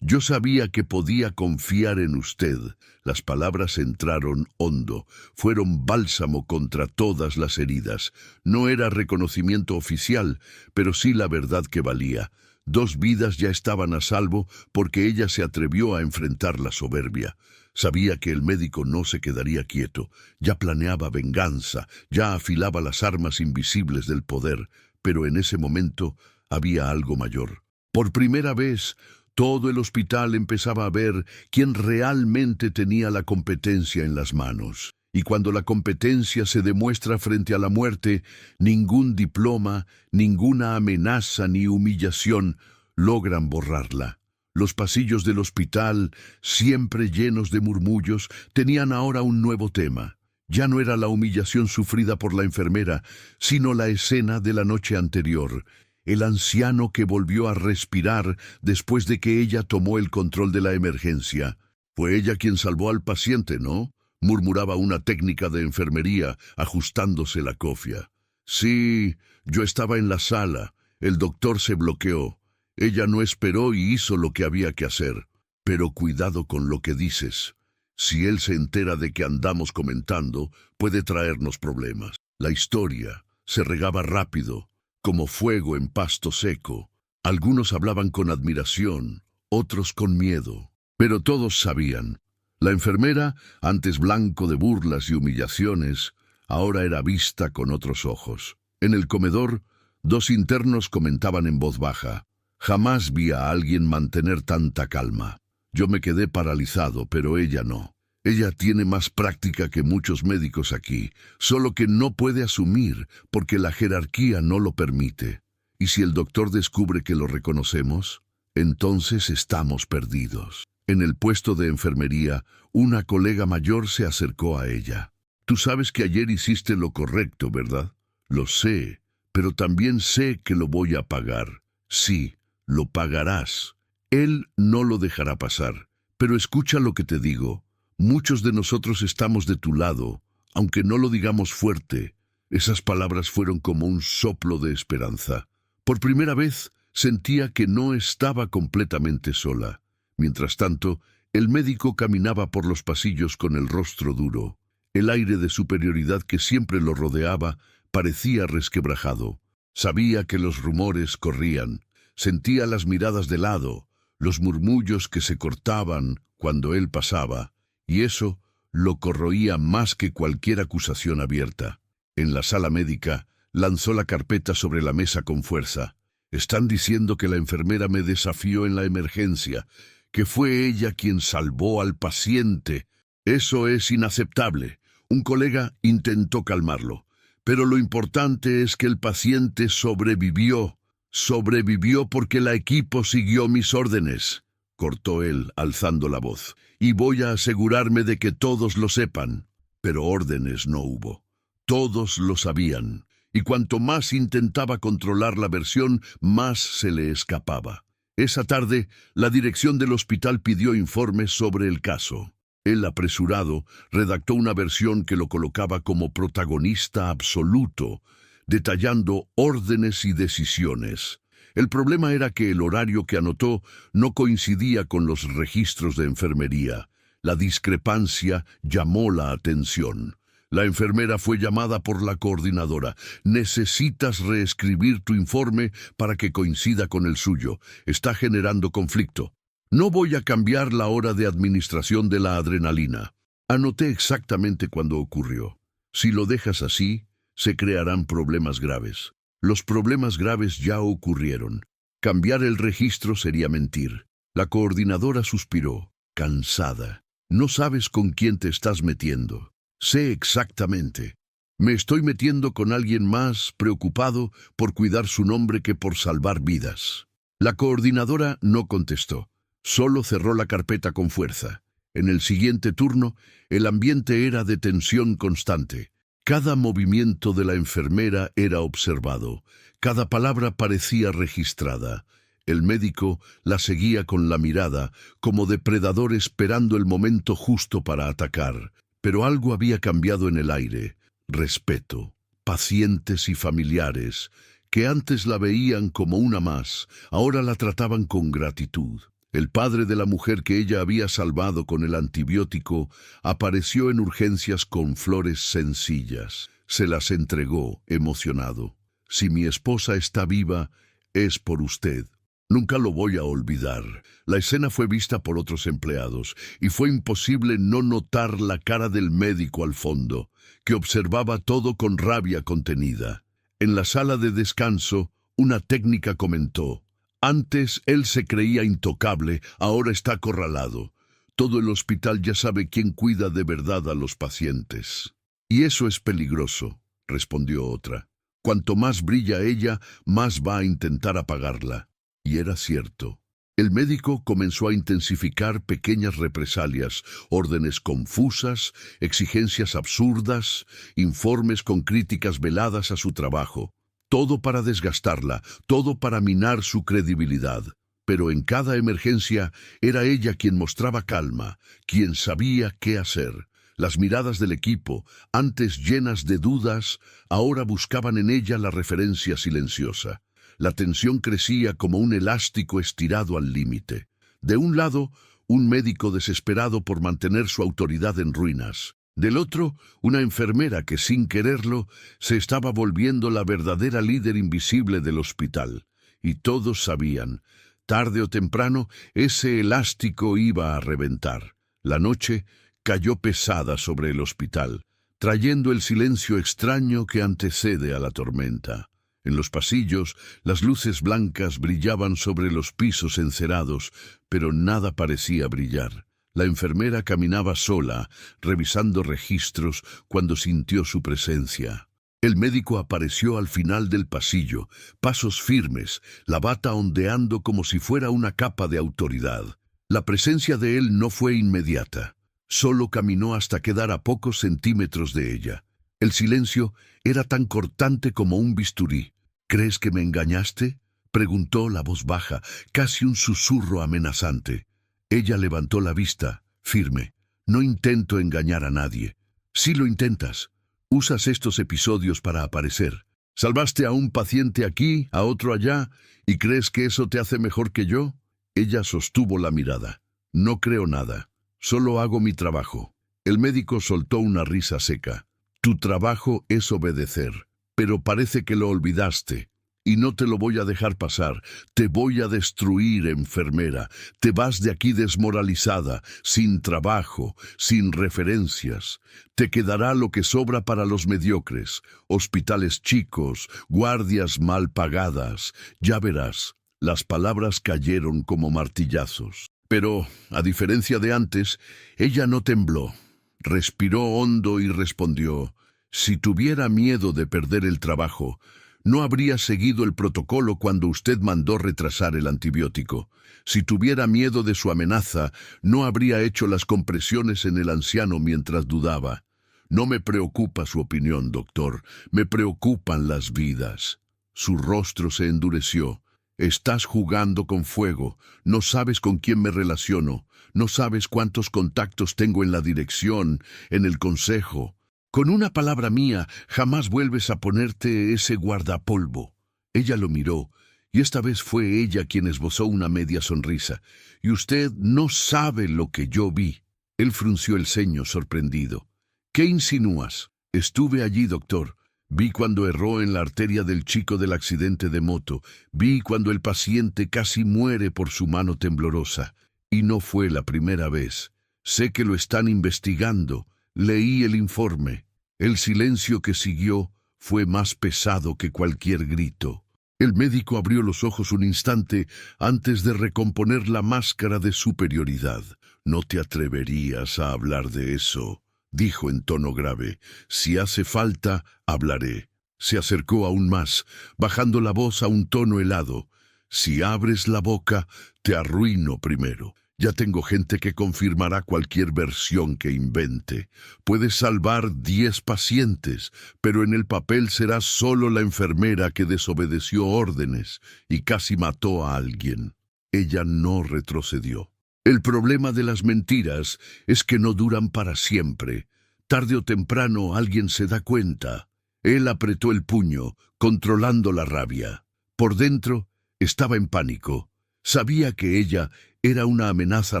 A: sabía que podía confiar en usted. Las palabras entraron hondo, fueron bálsamo contra todas las heridas. No era reconocimiento oficial, pero sí la verdad que valía. 2 vidas ya estaban a salvo porque ella se atrevió a enfrentar la soberbia. Sabía que el médico no se quedaría quieto, ya planeaba venganza, ya afilaba las armas invisibles del poder, pero en ese momento había algo mayor. Por primera vez, todo el hospital empezaba a ver quién realmente tenía la competencia en las manos. Y cuando la competencia se demuestra frente a la muerte, ningún diploma, ninguna amenaza ni humillación logran borrarla. Los pasillos del hospital, siempre llenos de murmullos, tenían ahora un nuevo tema. Ya no era la humillación sufrida por la enfermera, sino la escena de la noche anterior. El anciano que volvió a respirar después de que ella tomó el control de la emergencia. Fue ella quien salvó al paciente, ¿no?, murmuraba una técnica de enfermería, ajustándose la cofia. Sí, yo estaba en la sala. El doctor se bloqueó. Ella no esperó y hizo lo que había que hacer. Pero cuidado con lo que dices. Si él se entera de que andamos comentando, puede traernos problemas. La historia se regaba rápido, como fuego en pasto seco. Algunos hablaban con admiración, otros con miedo. Pero todos sabían. La enfermera, antes blanco de burlas y humillaciones, ahora era vista con otros ojos. En el comedor, 2 internos comentaban en voz baja. Jamás vi a alguien mantener tanta calma. Yo me quedé paralizado, pero ella no. Ella tiene más práctica que muchos médicos aquí, solo que no puede asumir porque la jerarquía no lo permite. ¿Y si el doctor descubre que lo reconocemos? Entonces estamos perdidos. En el puesto de enfermería, una colega mayor se acercó a ella. Tú sabes que ayer hiciste lo correcto, ¿verdad? Lo sé, pero también sé que lo voy a pagar. Sí, lo pagarás. Él no lo dejará pasar. Pero escucha lo que te digo. Muchos de nosotros estamos de tu lado, aunque no lo digamos fuerte. Esas palabras fueron como un soplo de esperanza. Por primera vez sentía que no estaba completamente sola. Mientras tanto, el médico caminaba por los pasillos con el rostro duro. El aire de superioridad que siempre lo rodeaba parecía resquebrajado. Sabía que los rumores corrían. Sentía las miradas de lado, los murmullos que se cortaban cuando él pasaba, y eso lo corroía más que cualquier acusación abierta. En la sala médica, lanzó la carpeta sobre la mesa con fuerza. Están diciendo que la enfermera me desafió en la emergencia, que fue ella quien salvó al paciente. Eso es inaceptable. Un colega intentó calmarlo. Pero lo importante es que el paciente sobrevivió. Sobrevivió porque el equipo siguió mis órdenes, cortó él, alzando la voz, y voy a asegurarme de que todos lo sepan. Pero órdenes no hubo. Todos lo sabían, y cuanto más intentaba controlar la versión, más se le escapaba. Esa tarde, la dirección del hospital pidió informes sobre el caso. Él, apresurado, redactó una versión que lo colocaba como protagonista absoluto, detallando órdenes y decisiones. El problema era que el horario que anotó no coincidía con los registros de enfermería. La discrepancia llamó la atención. La enfermera fue llamada por la coordinadora. Necesitas reescribir tu informe para que coincida con el suyo. Está generando conflicto. No voy a cambiar la hora de administración de la adrenalina. Anoté exactamente cuándo ocurrió. Si lo dejas así, se crearán problemas graves. Los problemas graves ya ocurrieron. Cambiar el registro sería mentir. La coordinadora suspiró, cansada. No sabes con quién te estás metiendo. Sé exactamente. Me estoy metiendo con alguien más preocupado por cuidar su nombre que por salvar vidas. La coordinadora no contestó. Solo cerró la carpeta con fuerza. En el siguiente turno, el ambiente era de tensión constante. Cada movimiento de la enfermera era observado. Cada palabra parecía registrada. El médico la seguía con la mirada, como depredador esperando el momento justo para atacar. Pero algo había cambiado en el aire. Respeto. Pacientes y familiares, que antes la veían como una más, ahora la trataban con gratitud. El padre de la mujer que ella había salvado con el antibiótico apareció en urgencias con flores sencillas. Se las entregó, emocionado. Si mi esposa está viva, es por usted. Nunca lo voy a olvidar. La escena fue vista por otros empleados, y fue imposible no notar la cara del médico al fondo, que observaba todo con rabia contenida. En la sala de descanso, una técnica comentó: antes él se creía intocable, ahora está acorralado. Todo el hospital ya sabe quién cuida de verdad a los pacientes. Y eso es peligroso, respondió otra. Cuanto más brilla ella, más va a intentar apagarla. Y era cierto. El médico comenzó a intensificar pequeñas represalias, órdenes confusas, exigencias absurdas, informes con críticas veladas a su trabajo. Todo para desgastarla, todo para minar su credibilidad. Pero en cada emergencia era ella quien mostraba calma, quien sabía qué hacer. Las miradas del equipo, antes llenas de dudas, ahora buscaban en ella la referencia silenciosa. La tensión crecía como un elástico estirado al límite. De un lado, un médico desesperado por mantener su autoridad en ruinas. Del otro, una enfermera que, sin quererlo, se estaba volviendo la verdadera líder invisible del hospital. Y todos sabían, tarde o temprano, ese elástico iba a reventar. La noche cayó pesada sobre el hospital, trayendo el silencio extraño que antecede a la tormenta. En los pasillos, las luces blancas brillaban sobre los pisos encerados, pero nada parecía brillar. La enfermera caminaba sola, revisando registros, cuando sintió su presencia. El médico apareció al final del pasillo, pasos firmes, la bata ondeando como si fuera una capa de autoridad. La presencia de él no fue inmediata. Solo caminó hasta quedar a pocos centímetros de ella. El silencio era tan cortante como un bisturí. ¿Crees que me engañaste?, preguntó la voz baja, casi un susurro amenazante. Ella levantó la vista, firme. No intento engañar a nadie. Si lo intentas, usas estos episodios para aparecer. Salvaste a un paciente aquí, a otro allá, ¿y crees que eso te hace mejor que yo? Ella sostuvo la mirada. No creo nada. Solo hago mi trabajo. El médico soltó una risa seca. Tu trabajo es obedecer, pero parece que lo olvidaste. Y no te lo voy a dejar pasar. Te voy a destruir, enfermera. Te vas de aquí desmoralizada, sin trabajo, sin referencias. Te quedará lo que sobra para los mediocres. Hospitales chicos, guardias mal pagadas. Ya verás, las palabras cayeron como martillazos. Pero, a diferencia de antes, ella no tembló. Respiró hondo y respondió: si tuviera miedo de perder el trabajo, No habría seguido el protocolo cuando usted mandó retrasar el antibiótico. Si tuviera miedo de su amenaza, no habría hecho las compresiones en el anciano mientras dudaba. No me preocupa su opinión, doctor. Me preocupan las vidas. Su rostro se endureció. Estás jugando con fuego. No sabes con quién me relaciono. No sabes cuántos contactos tengo en la dirección, en el consejo. Con una palabra mía, jamás vuelves a ponerte ese guardapolvo. Ella lo miró, y esta vez fue ella quien esbozó una media sonrisa. Y usted no sabe lo que yo vi. Él frunció el ceño, sorprendido. ¿Qué insinúas? Estuve allí, doctor. Vi cuando erró en la arteria del chico del accidente de moto. Vi cuando el paciente casi muere por su mano temblorosa. Y no fue la primera vez. Sé que lo están investigando. Leí el informe. El silencio que siguió fue más pesado que cualquier grito. El médico abrió los ojos un instante antes de recomponer la máscara de superioridad. «No te atreverías a hablar de eso», dijo en tono grave. «Si hace falta, hablaré». Se acercó aún más, bajando la voz a un tono helado. «Si abres la boca, te arruino primero. Ya tengo gente que confirmará cualquier versión que invente. Puedes salvar 10 pacientes, pero en el papel serás solo la enfermera que desobedeció órdenes y casi mató a alguien». Ella no retrocedió. El problema de las mentiras es que no duran para siempre. Tarde o temprano alguien se da cuenta. Él apretó el puño, controlando la rabia. Por dentro estaba en pánico. Sabía que ella era una amenaza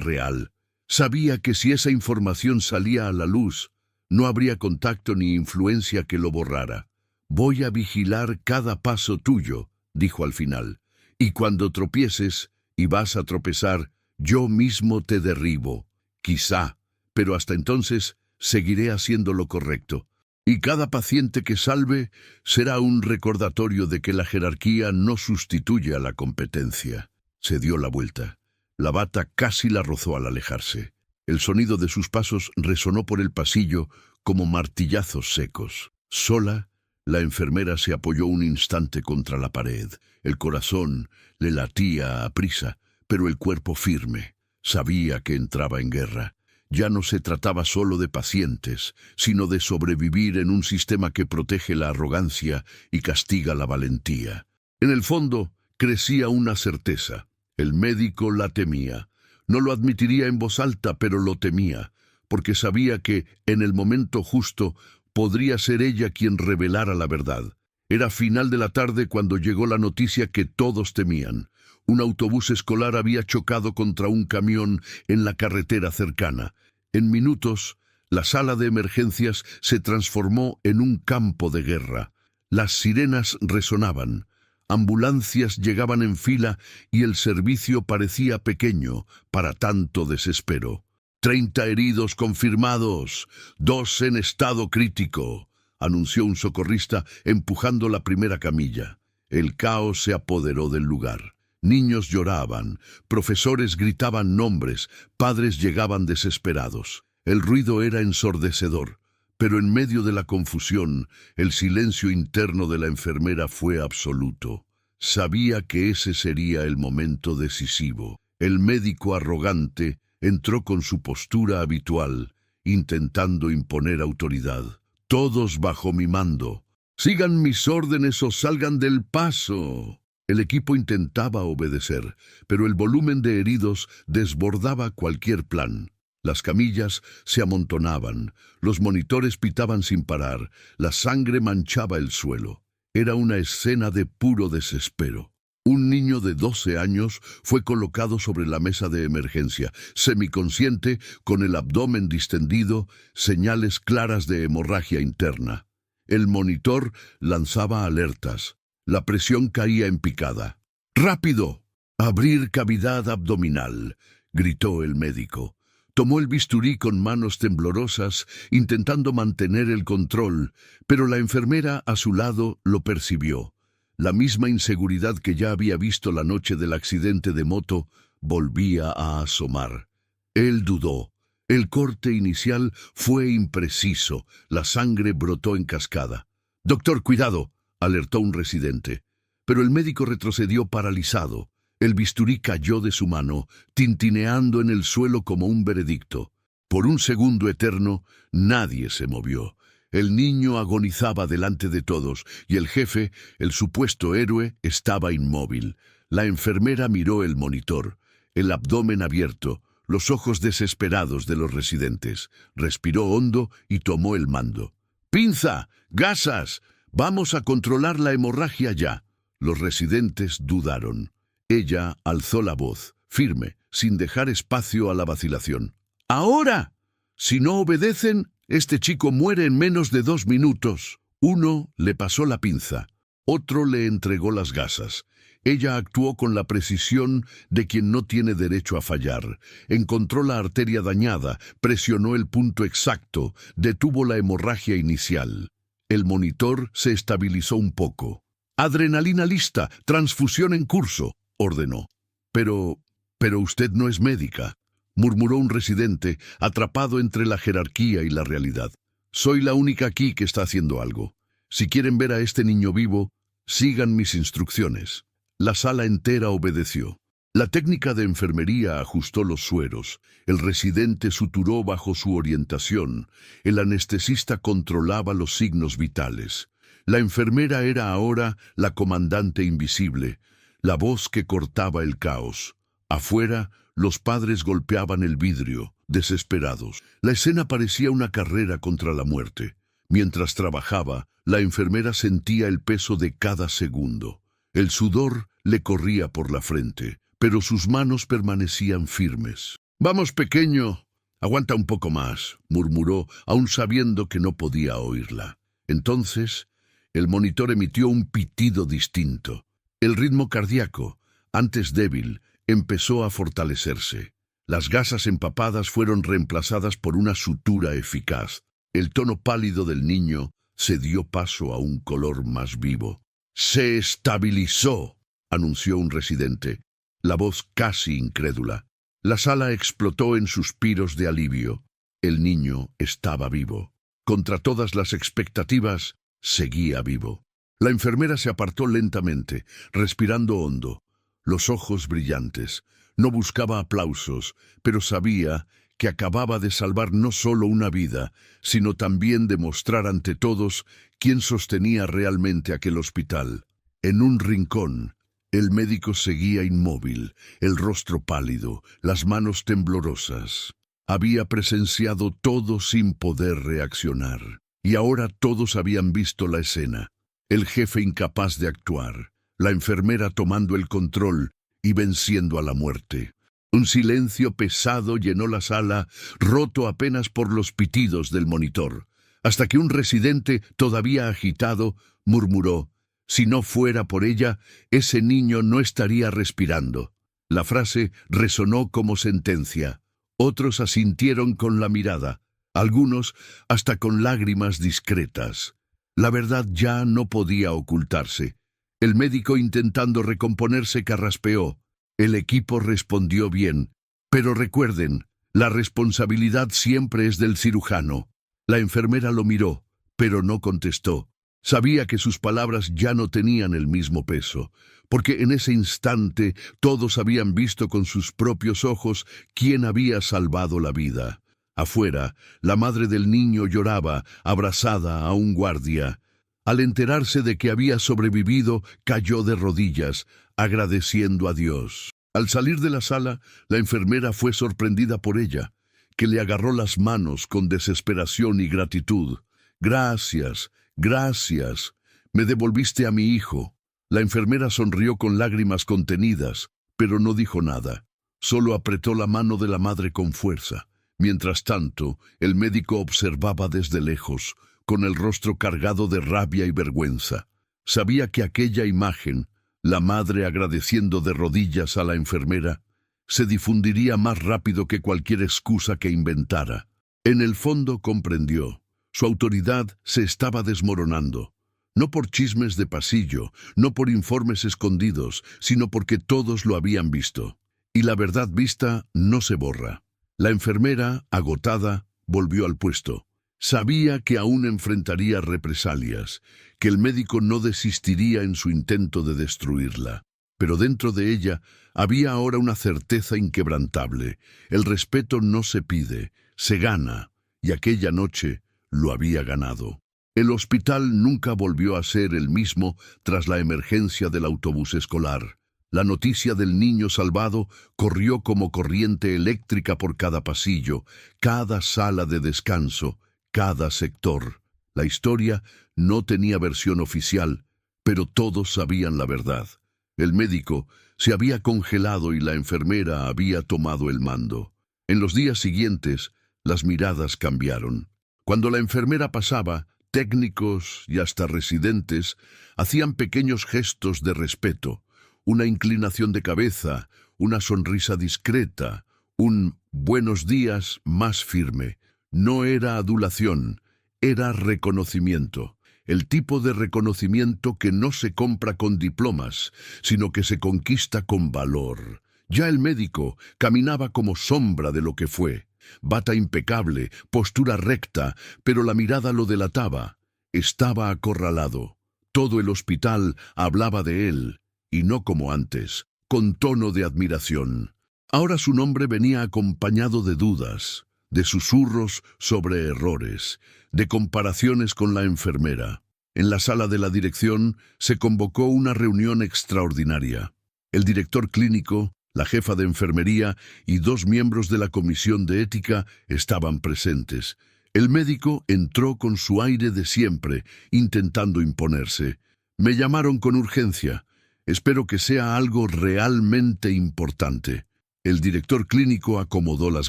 A: real. Sabía que si esa información salía a la luz, no habría contacto ni influencia que lo borrara. «Voy a vigilar cada paso tuyo», dijo al final. «Y cuando tropieces, y vas a tropezar, yo mismo te derribo. Quizá, pero hasta entonces seguiré haciendo lo correcto. Y cada paciente que salve será un recordatorio de que la jerarquía no sustituye a la competencia». Se dio la vuelta. La bata casi la rozó al alejarse. El sonido de sus pasos resonó por el pasillo como martillazos secos. Sola, la enfermera se apoyó un instante contra la pared. El corazón le latía aprisa, pero el cuerpo firme. Sabía que entraba en guerra. Ya no se trataba solo de pacientes, sino de sobrevivir en un sistema que protege la arrogancia y castiga la valentía. En el fondo, crecía una certeza. El médico la temía. No lo admitiría en voz alta, pero lo temía, porque sabía que, en el momento justo, podría ser ella quien revelara la verdad. Era final de la tarde cuando llegó la noticia que todos temían. Un autobús escolar había chocado contra un camión en la carretera cercana. En minutos, la sala de emergencias se transformó en un campo de guerra. Las sirenas resonaban. Ambulancias llegaban en fila y el servicio parecía pequeño para tanto desespero. 30 heridos confirmados, 2 en estado crítico, anunció un socorrista empujando la primera camilla. El caos se apoderó del lugar. Niños lloraban, profesores gritaban nombres, padres llegaban desesperados. El ruido era ensordecedor. Pero en medio de la confusión, el silencio interno de la enfermera fue absoluto. Sabía que ese sería el momento decisivo. El médico arrogante entró con su postura habitual, intentando imponer autoridad. «Todos bajo mi mando. Sigan mis órdenes o salgan del paso». El equipo intentaba obedecer, pero el volumen de heridos desbordaba cualquier plan. Las camillas se amontonaban, los monitores pitaban sin parar, la sangre manchaba el suelo. Era una escena de puro desespero. Un niño de 12 años fue colocado sobre la mesa de emergencia, semiconsciente, con el abdomen distendido, señales claras de hemorragia interna. El monitor lanzaba alertas. La presión caía en picada. «¡Rápido! Abrir cavidad abdominal», gritó el médico. Tomó el bisturí con manos temblorosas, intentando mantener el control, pero la enfermera a su lado lo percibió. La misma inseguridad que ya había visto la noche del accidente de moto volvía a asomar. Él dudó. El corte inicial fue impreciso. La sangre brotó en cascada. «Doctor, cuidado», alertó un residente. Pero el médico retrocedió paralizado. El bisturí cayó de su mano, tintineando en el suelo como un veredicto. Por un segundo eterno, nadie se movió. El niño agonizaba delante de todos, y el jefe, el supuesto héroe, estaba inmóvil. La enfermera miró el monitor, el abdomen abierto, los ojos desesperados de los residentes. Respiró hondo y tomó el mando. «¡Pinza! ¡Gasas! Vamos a controlar la hemorragia ya». Los residentes dudaron. Ella alzó la voz, firme, sin dejar espacio a la vacilación. «¡Ahora! Si no obedecen, este chico muere en menos de 2 minutos». Uno le pasó la pinza, otro le entregó las gasas. Ella actuó con la precisión de quien no tiene derecho a fallar. Encontró la arteria dañada, presionó el punto exacto, detuvo la hemorragia inicial. El monitor se estabilizó un poco. «Adrenalina lista, transfusión en curso», ordenó. Pero usted no es médica», murmuró un residente, atrapado entre la jerarquía y la realidad. «Soy la única aquí que está haciendo algo. Si quieren ver a este niño vivo, sigan mis instrucciones». La sala entera obedeció. La técnica de enfermería ajustó los sueros. El residente suturó bajo su orientación. El anestesista controlaba los signos vitales. La enfermera era ahora la comandante invisible, la voz que cortaba el caos. Afuera, los padres golpeaban el vidrio, desesperados. La escena parecía una carrera contra la muerte. Mientras trabajaba, la enfermera sentía el peso de cada segundo. El sudor le corría por la frente, pero sus manos permanecían firmes. «Vamos, pequeño, aguanta un poco más», murmuró, aún sabiendo que no podía oírla. Entonces, el monitor emitió un pitido distinto. El ritmo cardíaco, antes débil, empezó a fortalecerse. Las gasas empapadas fueron reemplazadas por una sutura eficaz. El tono pálido del niño se dio paso a un color más vivo. «Se estabilizó», anunció un residente, la voz casi incrédula. La sala explotó en suspiros de alivio. El niño estaba vivo. Contra todas las expectativas, seguía vivo. La enfermera se apartó lentamente, respirando hondo, los ojos brillantes. No buscaba aplausos, pero sabía que acababa de salvar no solo una vida, sino también de mostrar ante todos quién sostenía realmente aquel hospital. En un rincón, el médico seguía inmóvil, el rostro pálido, las manos temblorosas. Había presenciado todo sin poder reaccionar. Y ahora todos habían visto la escena. El jefe incapaz de actuar, la enfermera tomando el control y venciendo a la muerte. Un silencio pesado llenó la sala, roto apenas por los pitidos del monitor, hasta que un residente, todavía agitado, murmuró: «Si no fuera por ella, ese niño no estaría respirando». La frase resonó como sentencia. Otros asintieron con la mirada, algunos hasta con lágrimas discretas. La verdad ya no podía ocultarse. El médico, intentando recomponerse, carraspeó. El equipo respondió bien. Pero recuerden, la responsabilidad siempre es del cirujano. La enfermera lo miró, pero no contestó. Sabía que sus palabras ya no tenían el mismo peso, porque en ese instante todos habían visto con sus propios ojos quién había salvado la vida. Afuera, la madre del niño lloraba, abrazada a un guardia. Al enterarse de que había sobrevivido, cayó de rodillas, agradeciendo a Dios. Al salir de la sala, la enfermera fue sorprendida por ella, que le agarró las manos con desesperación y gratitud. «Gracias, gracias, me devolviste a mi hijo». La enfermera sonrió con lágrimas contenidas, pero no dijo nada. Solo apretó la mano de la madre con fuerza. Mientras tanto, el médico observaba desde lejos, con el rostro cargado de rabia y vergüenza. Sabía que aquella imagen, la madre agradeciendo de rodillas a la enfermera, se difundiría más rápido que cualquier excusa que inventara. En el fondo comprendió. Su autoridad se estaba desmoronando. No por chismes de pasillo, no por informes escondidos, sino porque todos lo habían visto. Y la verdad vista no se borra. La enfermera, agotada, volvió al puesto. Sabía que aún enfrentaría represalias, que el médico no desistiría en su intento de destruirla. Pero dentro de ella había ahora una certeza inquebrantable. El respeto no se pide, se gana, y aquella noche lo había ganado. El hospital nunca volvió a ser el mismo tras la emergencia del autobús escolar. La noticia del niño salvado corrió como corriente eléctrica por cada pasillo, cada sala de descanso, cada sector. La historia no tenía versión oficial, pero todos sabían la verdad. El médico se había congelado y la enfermera había tomado el mando. En los días siguientes, las miradas cambiaron. Cuando la enfermera pasaba, técnicos y hasta residentes hacían pequeños gestos de respeto, una inclinación de cabeza, una sonrisa discreta, un buenos días más firme. No era adulación, era reconocimiento. El tipo de reconocimiento que no se compra con diplomas, sino que se conquista con valor. Ya el médico caminaba como sombra de lo que fue. Bata impecable, postura recta, pero la mirada lo delataba. Estaba acorralado. Todo el hospital hablaba de él, y no como antes, con tono de admiración. Ahora su nombre venía acompañado de dudas, de susurros sobre errores, de comparaciones con la enfermera. En la sala de la dirección se convocó una reunión extraordinaria. El director clínico, la jefa de enfermería y 2 miembros de la comisión de ética estaban presentes. El médico entró con su aire de siempre, intentando imponerse. Me llamaron con urgencia. Espero que sea algo realmente importante. El director clínico acomodó las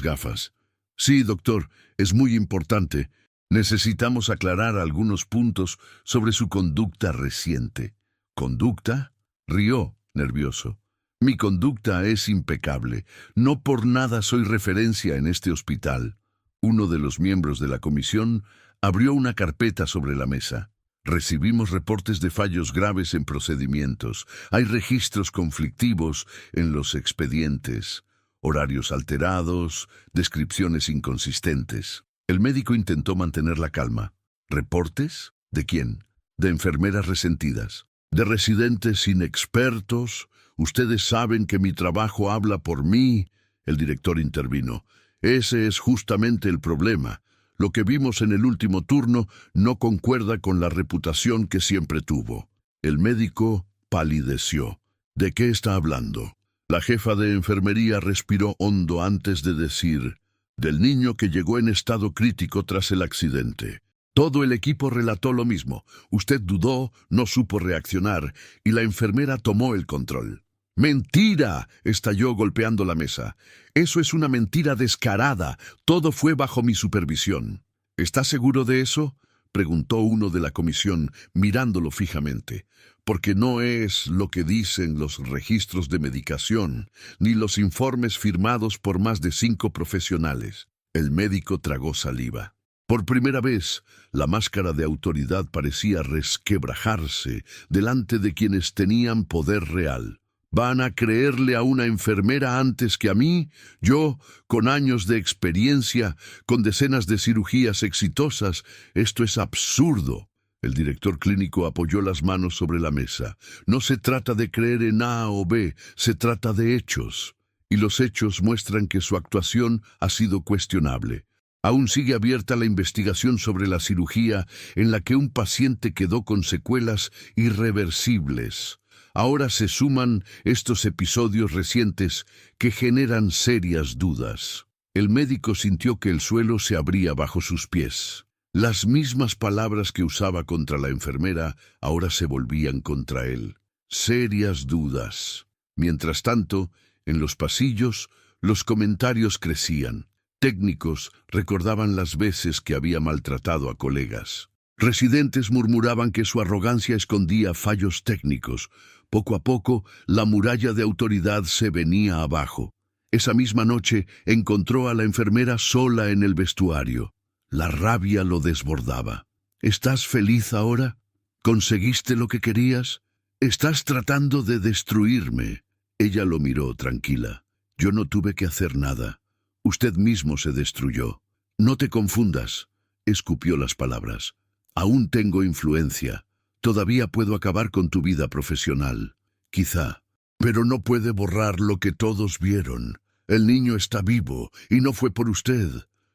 A: gafas. Sí, doctor, es muy importante. Necesitamos aclarar algunos puntos sobre su conducta reciente. ¿Conducta? Rió, nervioso. Mi conducta es impecable. No por nada soy referencia en este hospital. Uno de los miembros de la comisión abrió una carpeta sobre la mesa. Recibimos reportes de fallos graves en procedimientos. Hay registros conflictivos en los expedientes. Horarios alterados, descripciones inconsistentes. El médico intentó mantener la calma. ¿Reportes? ¿De quién? De enfermeras resentidas. De residentes inexpertos. Ustedes saben que mi trabajo habla por mí. El director intervino. Ese es justamente el problema. Lo que vimos en el último turno no concuerda con la reputación que siempre tuvo. El médico palideció. ¿De qué está hablando? La jefa de enfermería respiró hondo antes de decir, del niño que llegó en estado crítico tras el accidente. Todo el equipo relató lo mismo. Usted dudó, no supo reaccionar, y la enfermera tomó el control. ¡Mentira!, estalló golpeando la mesa. Eso es una mentira descarada. Todo fue bajo mi supervisión. ¿Está seguro de eso?, preguntó uno de la comisión, mirándolo fijamente. Porque no es lo que dicen los registros de medicación, ni los informes firmados por más de 5 profesionales. El médico tragó saliva. Por primera vez, la máscara de autoridad parecía resquebrajarse delante de quienes tenían poder real. ¿Van a creerle a una enfermera antes que a mí? Yo, con años de experiencia, con decenas de cirugías exitosas. Esto es absurdo. El director clínico apoyó las manos sobre la mesa. No se trata de creer en A o B, se trata de hechos. Y los hechos muestran que su actuación ha sido cuestionable. Aún sigue abierta la investigación sobre la cirugía en la que un paciente quedó con secuelas irreversibles. Ahora se suman estos episodios recientes que generan serias dudas. El médico sintió que el suelo se abría bajo sus pies. Las mismas palabras que usaba contra la enfermera ahora se volvían contra él. Serias dudas. Mientras tanto, en los pasillos, los comentarios crecían. Técnicos recordaban las veces que había maltratado a colegas. Residentes murmuraban que su arrogancia escondía fallos técnicos. Poco a poco, la muralla de autoridad se venía abajo. Esa misma noche encontró a la enfermera sola en el vestuario. La rabia lo desbordaba. ¿Estás feliz ahora? ¿Conseguiste lo que querías? Estás tratando de destruirme. Ella lo miró tranquila. Yo no tuve que hacer nada. Usted mismo se destruyó. No te confundas. escupió las palabras. Aún tengo influencia. Todavía puedo acabar con tu vida profesional. Quizá. Pero no puede borrar lo que todos vieron. El niño está vivo, y no fue por usted.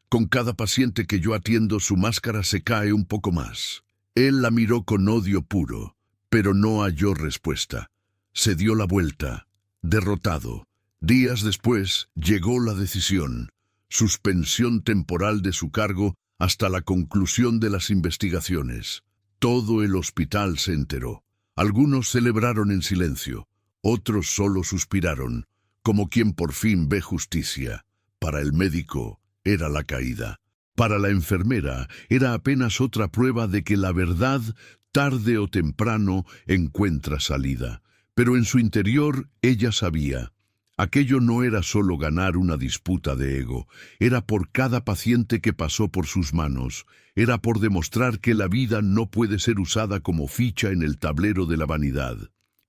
A: Con cada paciente que yo atiendo, su máscara se cae un poco más. Él la miró con odio puro, pero no halló respuesta. Se dio la vuelta, derrotado. Días después llegó la decisión: suspensión temporal de su cargo hasta la conclusión de las investigaciones. Todo el hospital se enteró. Algunos celebraron en silencio, otros solo suspiraron, como quien por fin ve justicia. Para el médico era la caída. Para la enfermera era apenas otra prueba de que la verdad, tarde o temprano, encuentra salida. Pero en su interior ella sabía. Aquello no era solo ganar una disputa de ego, era por cada paciente que pasó por sus manos, era por demostrar que la vida no puede ser usada como ficha en el tablero de la vanidad.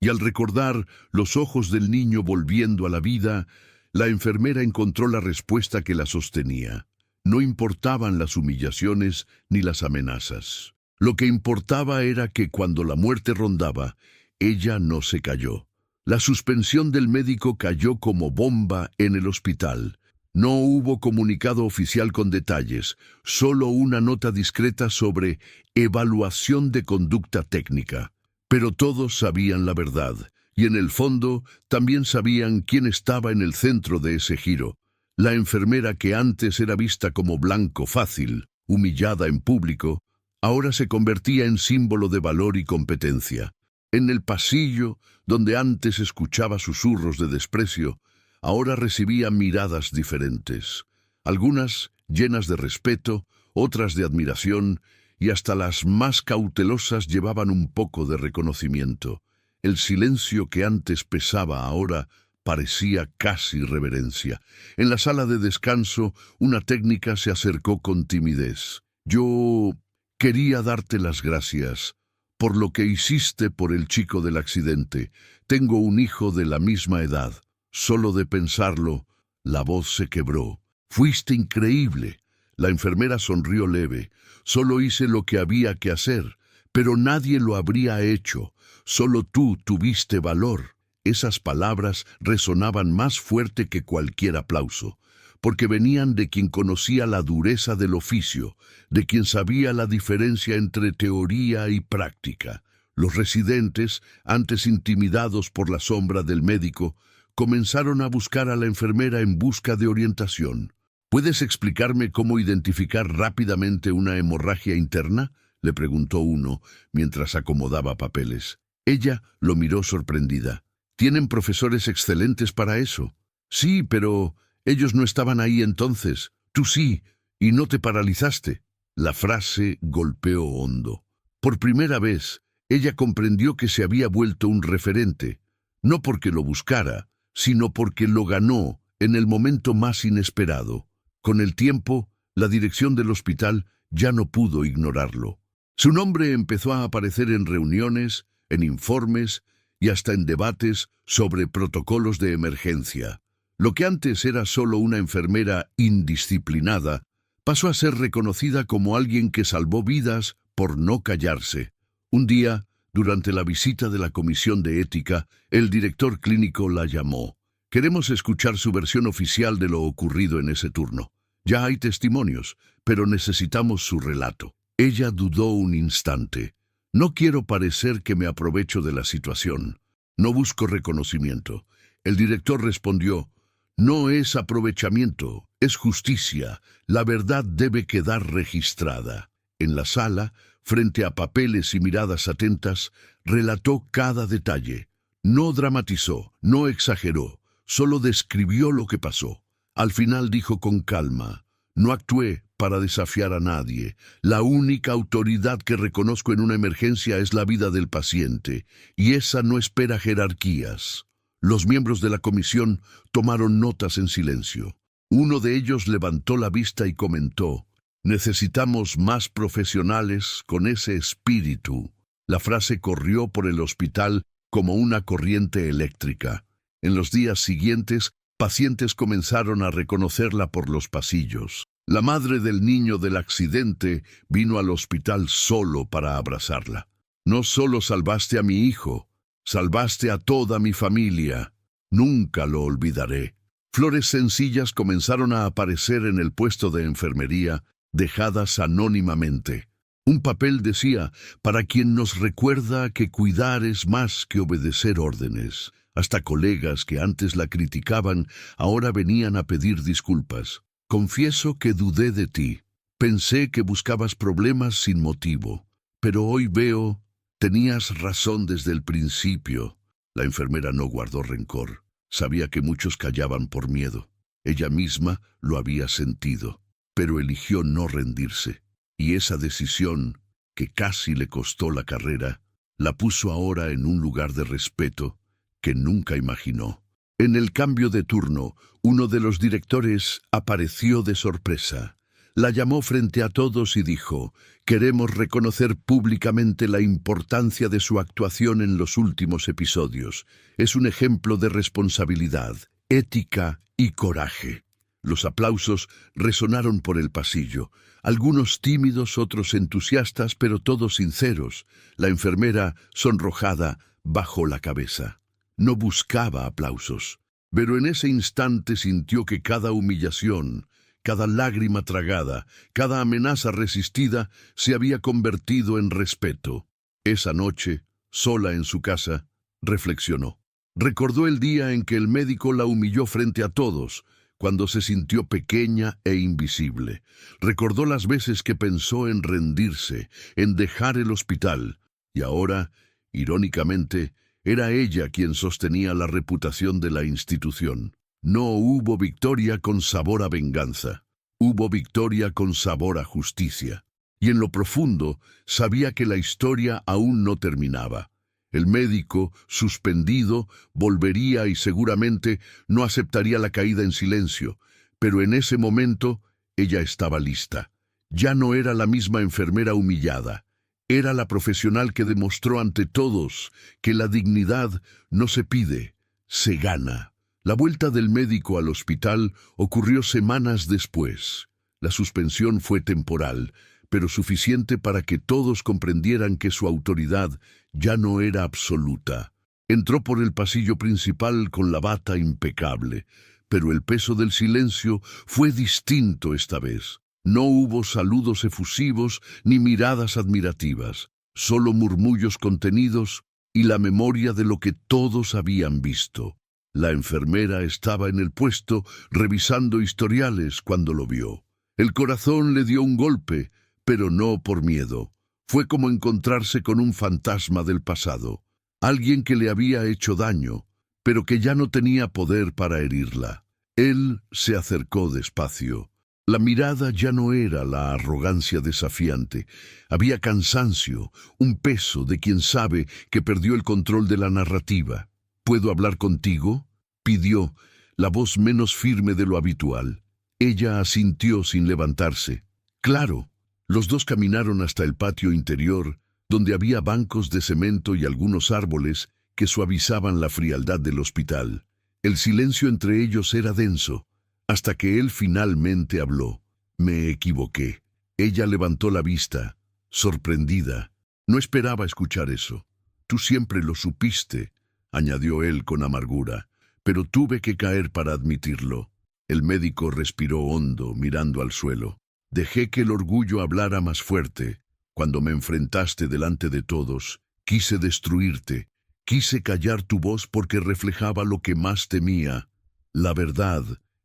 A: Y al recordar los ojos del niño volviendo a la vida, la enfermera encontró la respuesta que la sostenía. No importaban las humillaciones ni las amenazas. Lo que importaba era que cuando la muerte rondaba, ella no se cayó. La suspensión del médico cayó como bomba en el hospital. No hubo comunicado oficial con detalles, solo una nota discreta sobre evaluación de conducta técnica. Pero todos sabían la verdad, y en el fondo también sabían quién estaba en el centro de ese giro. La enfermera que antes era vista como blanco fácil, humillada en público, ahora se convertía en símbolo de valor y competencia. En el pasillo, donde antes escuchaba susurros de desprecio, ahora recibía miradas diferentes. Algunas llenas de respeto, otras de admiración, y hasta las más cautelosas llevaban un poco de reconocimiento. El silencio que antes pesaba ahora parecía casi reverencia. En la sala de descanso, una técnica se acercó con timidez. «Yo quería darte las gracias por lo que hiciste por el chico del accidente. Tengo un hijo de la misma edad». Solo de pensarlo, la voz se quebró. «Fuiste increíble». La enfermera sonrió leve. «Solo hice lo que había que hacer, pero nadie lo habría hecho. Solo tú tuviste valor». Esas palabras resonaban más fuerte que cualquier aplauso, porque venían de quien conocía la dureza del oficio, de quien sabía la diferencia entre teoría y práctica. Los residentes, antes intimidados por la sombra del médico, comenzaron a buscar a la enfermera en busca de orientación. «¿Puedes explicarme cómo identificar rápidamente una hemorragia interna?», le preguntó uno, mientras acomodaba papeles. Ella lo miró sorprendida. «¿Tienen profesores excelentes para eso?» «Sí, pero ellos no estaban ahí entonces. Tú sí, y no te paralizaste». La frase golpeó hondo. Por primera vez, ella comprendió que se había vuelto un referente, no porque lo buscara, sino porque lo ganó en el momento más inesperado. Con el tiempo, la dirección del hospital ya no pudo ignorarlo. Su nombre empezó a aparecer en reuniones, en informes y hasta en debates sobre protocolos de emergencia. Lo que antes era solo una enfermera indisciplinada, pasó a ser reconocida como alguien que salvó vidas por no callarse. Un día, durante la visita de la Comisión de Ética, el director clínico la llamó. «Queremos escuchar su versión oficial de lo ocurrido en ese turno. Ya hay testimonios, pero necesitamos su relato». Ella dudó un instante. «No quiero parecer que me aprovecho de la situación. No busco reconocimiento». El director respondió: «No es aprovechamiento, es justicia. La verdad debe quedar registrada». En la sala, frente a papeles y miradas atentas, relató cada detalle. No dramatizó, no exageró, solo describió lo que pasó. Al final dijo con calma: «No actué para desafiar a nadie. La única autoridad que reconozco en una emergencia es la vida del paciente, y esa no espera jerarquías». Los miembros de la comisión tomaron notas en silencio. Uno de ellos levantó la vista y comentó: «Necesitamos más profesionales con ese espíritu». La frase corrió por el hospital como una corriente eléctrica. En los días siguientes, pacientes comenzaron a reconocerla por los pasillos. La madre del niño del accidente vino al hospital solo para abrazarla. No solo salvaste a mi hijo, salvaste a toda mi familia. Nunca lo olvidaré. Flores sencillas comenzaron a aparecer en el puesto de enfermería, dejadas anónimamente. Un papel decía, para quien nos recuerda que cuidar es más que obedecer órdenes. Hasta colegas que antes la criticaban, ahora venían a pedir disculpas. Confieso que dudé de ti. Pensé que buscabas problemas sin motivo. Pero hoy veo, tenías razón desde el principio. La enfermera no guardó rencor. Sabía que muchos callaban por miedo. Ella misma lo había sentido, pero eligió no rendirse. Y esa decisión, que casi le costó la carrera, la puso ahora en un lugar de respeto que nunca imaginó. En el cambio de turno, uno de los directores apareció de sorpresa. La llamó frente a todos y dijo, queremos reconocer públicamente la importancia de su actuación en los últimos episodios. Es un ejemplo de responsabilidad, ética y coraje. Los aplausos resonaron por el pasillo. Algunos tímidos, otros entusiastas, pero todos sinceros. La enfermera, sonrojada, bajó la cabeza. No buscaba aplausos, pero en ese instante sintió que cada humillación, cada lágrima tragada, cada amenaza resistida se había convertido en respeto. Esa noche, sola en su casa, reflexionó. Recordó el día en que el médico la humilló frente a todos, cuando se sintió pequeña e invisible. Recordó las veces que pensó en rendirse, en dejar el hospital, y ahora, irónicamente, era ella quien sostenía la reputación de la institución. No hubo victoria con sabor a venganza. Hubo victoria con sabor a justicia. Y en lo profundo sabía que la historia aún no terminaba. El médico, suspendido, volvería y seguramente no aceptaría la caída en silencio. Pero en ese momento ella estaba lista. Ya no era la misma enfermera humillada. Era la profesional que demostró ante todos que la dignidad no se pide, se gana. La vuelta del médico al hospital ocurrió semanas después. La suspensión fue temporal, pero suficiente para que todos comprendieran que su autoridad ya no era absoluta. Entró por el pasillo principal con la bata impecable, pero el peso del silencio fue distinto esta vez. No hubo saludos efusivos ni miradas admirativas, solo murmullos contenidos y la memoria de lo que todos habían visto. La enfermera estaba en el puesto revisando historiales cuando lo vio. El corazón le dio un golpe, pero no por miedo. Fue como encontrarse con un fantasma del pasado, alguien que le había hecho daño, pero que ya no tenía poder para herirla. Él se acercó despacio. La mirada ya no era la arrogancia desafiante. Había cansancio, un peso de quien sabe que perdió el control de la narrativa. ¿Puedo hablar contigo?, pidió, la voz menos firme de lo habitual. Ella asintió sin levantarse. Claro. Los dos caminaron hasta el patio interior, donde había bancos de cemento y algunos árboles que suavizaban la frialdad del hospital. El silencio entre ellos era denso, hasta que él finalmente habló. Me equivoqué. Ella levantó la vista, sorprendida. No esperaba escuchar eso. Tú siempre lo supiste, añadió él con amargura, pero tuve que caer para admitirlo. El médico respiró hondo, mirando al suelo. Dejé que el orgullo hablara más fuerte. Cuando me enfrentaste delante de todos, quise destruirte. Quise callar tu voz porque reflejaba lo que más temía, la verdad.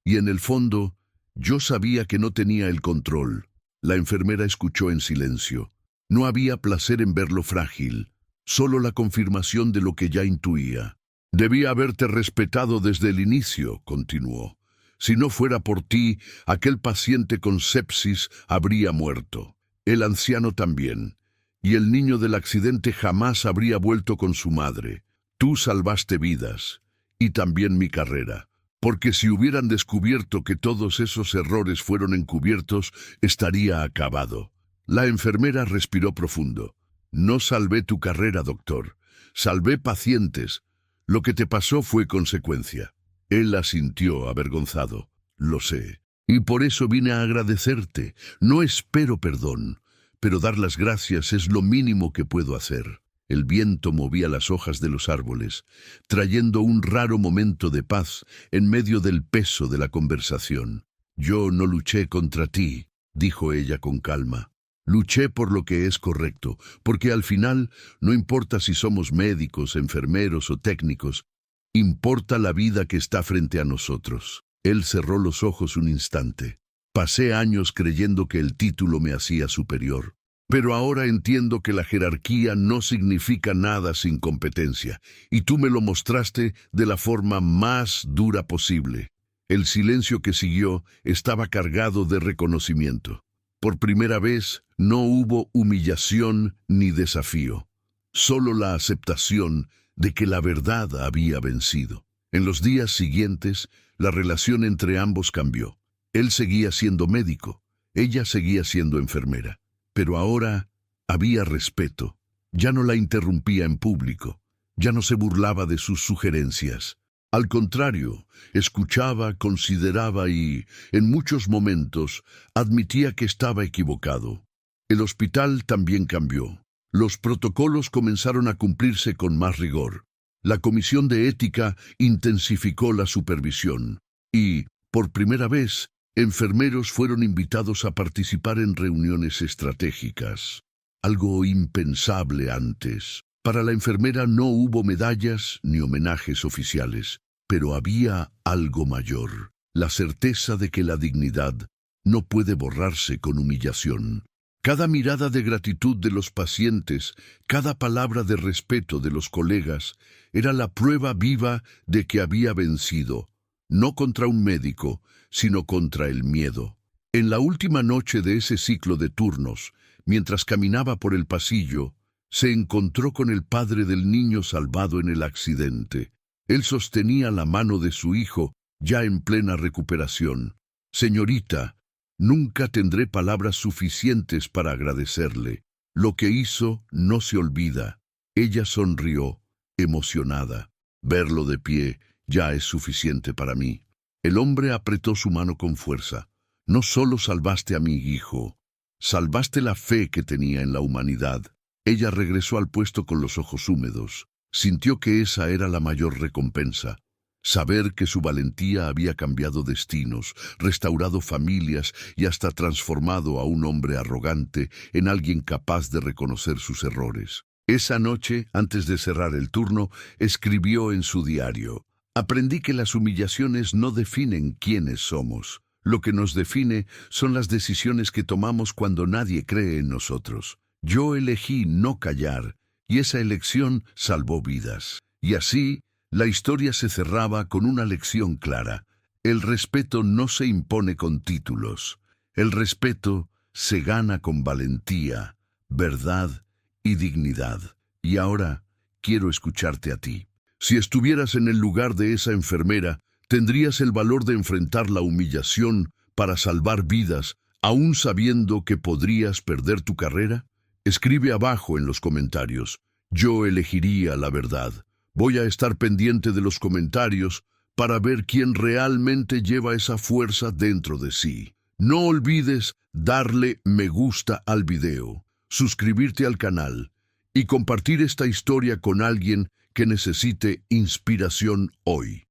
A: Y en el fondo, yo sabía que no tenía el control. La enfermera escuchó en silencio. No había placer en verlo frágil, solo la confirmación de lo que ya intuía. Debía haberte respetado desde el inicio, continuó. Si no fuera por ti, aquel paciente con sepsis habría muerto. El anciano también. Y el niño del accidente jamás habría vuelto con su madre. Tú salvaste vidas. Y también mi carrera. Porque si hubieran descubierto que todos esos errores fueron encubiertos, estaría acabado. La enfermera respiró profundo. No salvé tu carrera, doctor. Salvé pacientes. Lo que te pasó fue consecuencia. Él asintió, avergonzado. Lo sé. Y por eso vine a agradecerte. No espero perdón, pero dar las gracias es lo mínimo que puedo hacer. El viento movía las hojas de los árboles, trayendo un raro momento de paz en medio del peso de la conversación. Yo no luché contra ti, dijo ella con calma. Luché por lo que es correcto, porque al final no importa si somos médicos, enfermeros o técnicos, importa la vida que está frente a nosotros. Él cerró los ojos un instante. Pasé años creyendo que el título me hacía superior. Pero ahora entiendo que la jerarquía no significa nada sin competencia, y tú me lo mostraste de la forma más dura posible. El silencio que siguió estaba cargado de reconocimiento. Por primera vez no hubo humillación ni desafío, solo la aceptación de que la verdad había vencido. En los días siguientes, la relación entre ambos cambió. Él seguía siendo médico, ella seguía siendo enfermera. Pero ahora había respeto. Ya no la interrumpía en público, ya no se burlaba de sus sugerencias. Al contrario, escuchaba, consideraba y, en muchos momentos, admitía que estaba equivocado. El hospital también cambió. Los protocolos comenzaron a cumplirse con más rigor. La comisión de ética intensificó la supervisión y, por primera vez, enfermeros fueron invitados a participar en reuniones estratégicas, algo impensable antes. Para la enfermera no hubo medallas ni homenajes oficiales, pero había algo mayor, la certeza de que la dignidad no puede borrarse con humillación. Cada mirada de gratitud de los pacientes, cada palabra de respeto de los colegas, era la prueba viva de que había vencido, no contra un médico, sino contra el miedo. En la última noche de ese ciclo de turnos, mientras caminaba por el pasillo, se encontró con el padre del niño salvado en el accidente. Él sostenía la mano de su hijo, ya en plena recuperación. Señorita, nunca tendré palabras suficientes para agradecerle. Lo que hizo no se olvida. Ella sonrió, emocionada. Verlo de pie ya es suficiente para mí. El hombre apretó su mano con fuerza. No solo salvaste a mi hijo, salvaste la fe que tenía en la humanidad. Ella regresó al puesto con los ojos húmedos. Sintió que esa era la mayor recompensa. Saber que su valentía había cambiado destinos, restaurado familias y hasta transformado a un hombre arrogante en alguien capaz de reconocer sus errores. Esa noche, antes de cerrar el turno, escribió en su diario: aprendí que las humillaciones no definen quiénes somos. Lo que nos define son las decisiones que tomamos cuando nadie cree en nosotros. Yo elegí no callar, y esa elección salvó vidas. Y así, la historia se cerraba con una lección clara. El respeto no se impone con títulos. El respeto se gana con valentía, verdad y dignidad. Y ahora, quiero escucharte a ti. Si estuvieras en el lugar de esa enfermera, ¿tendrías el valor de enfrentar la humillación para salvar vidas, aún sabiendo que podrías perder tu carrera? Escribe abajo en los comentarios. Yo elegiría la verdad. Voy a estar pendiente de los comentarios para ver quién realmente lleva esa fuerza dentro de sí. No olvides darle me gusta al video, suscribirte al canal y compartir esta historia con alguien que necesite inspiración hoy.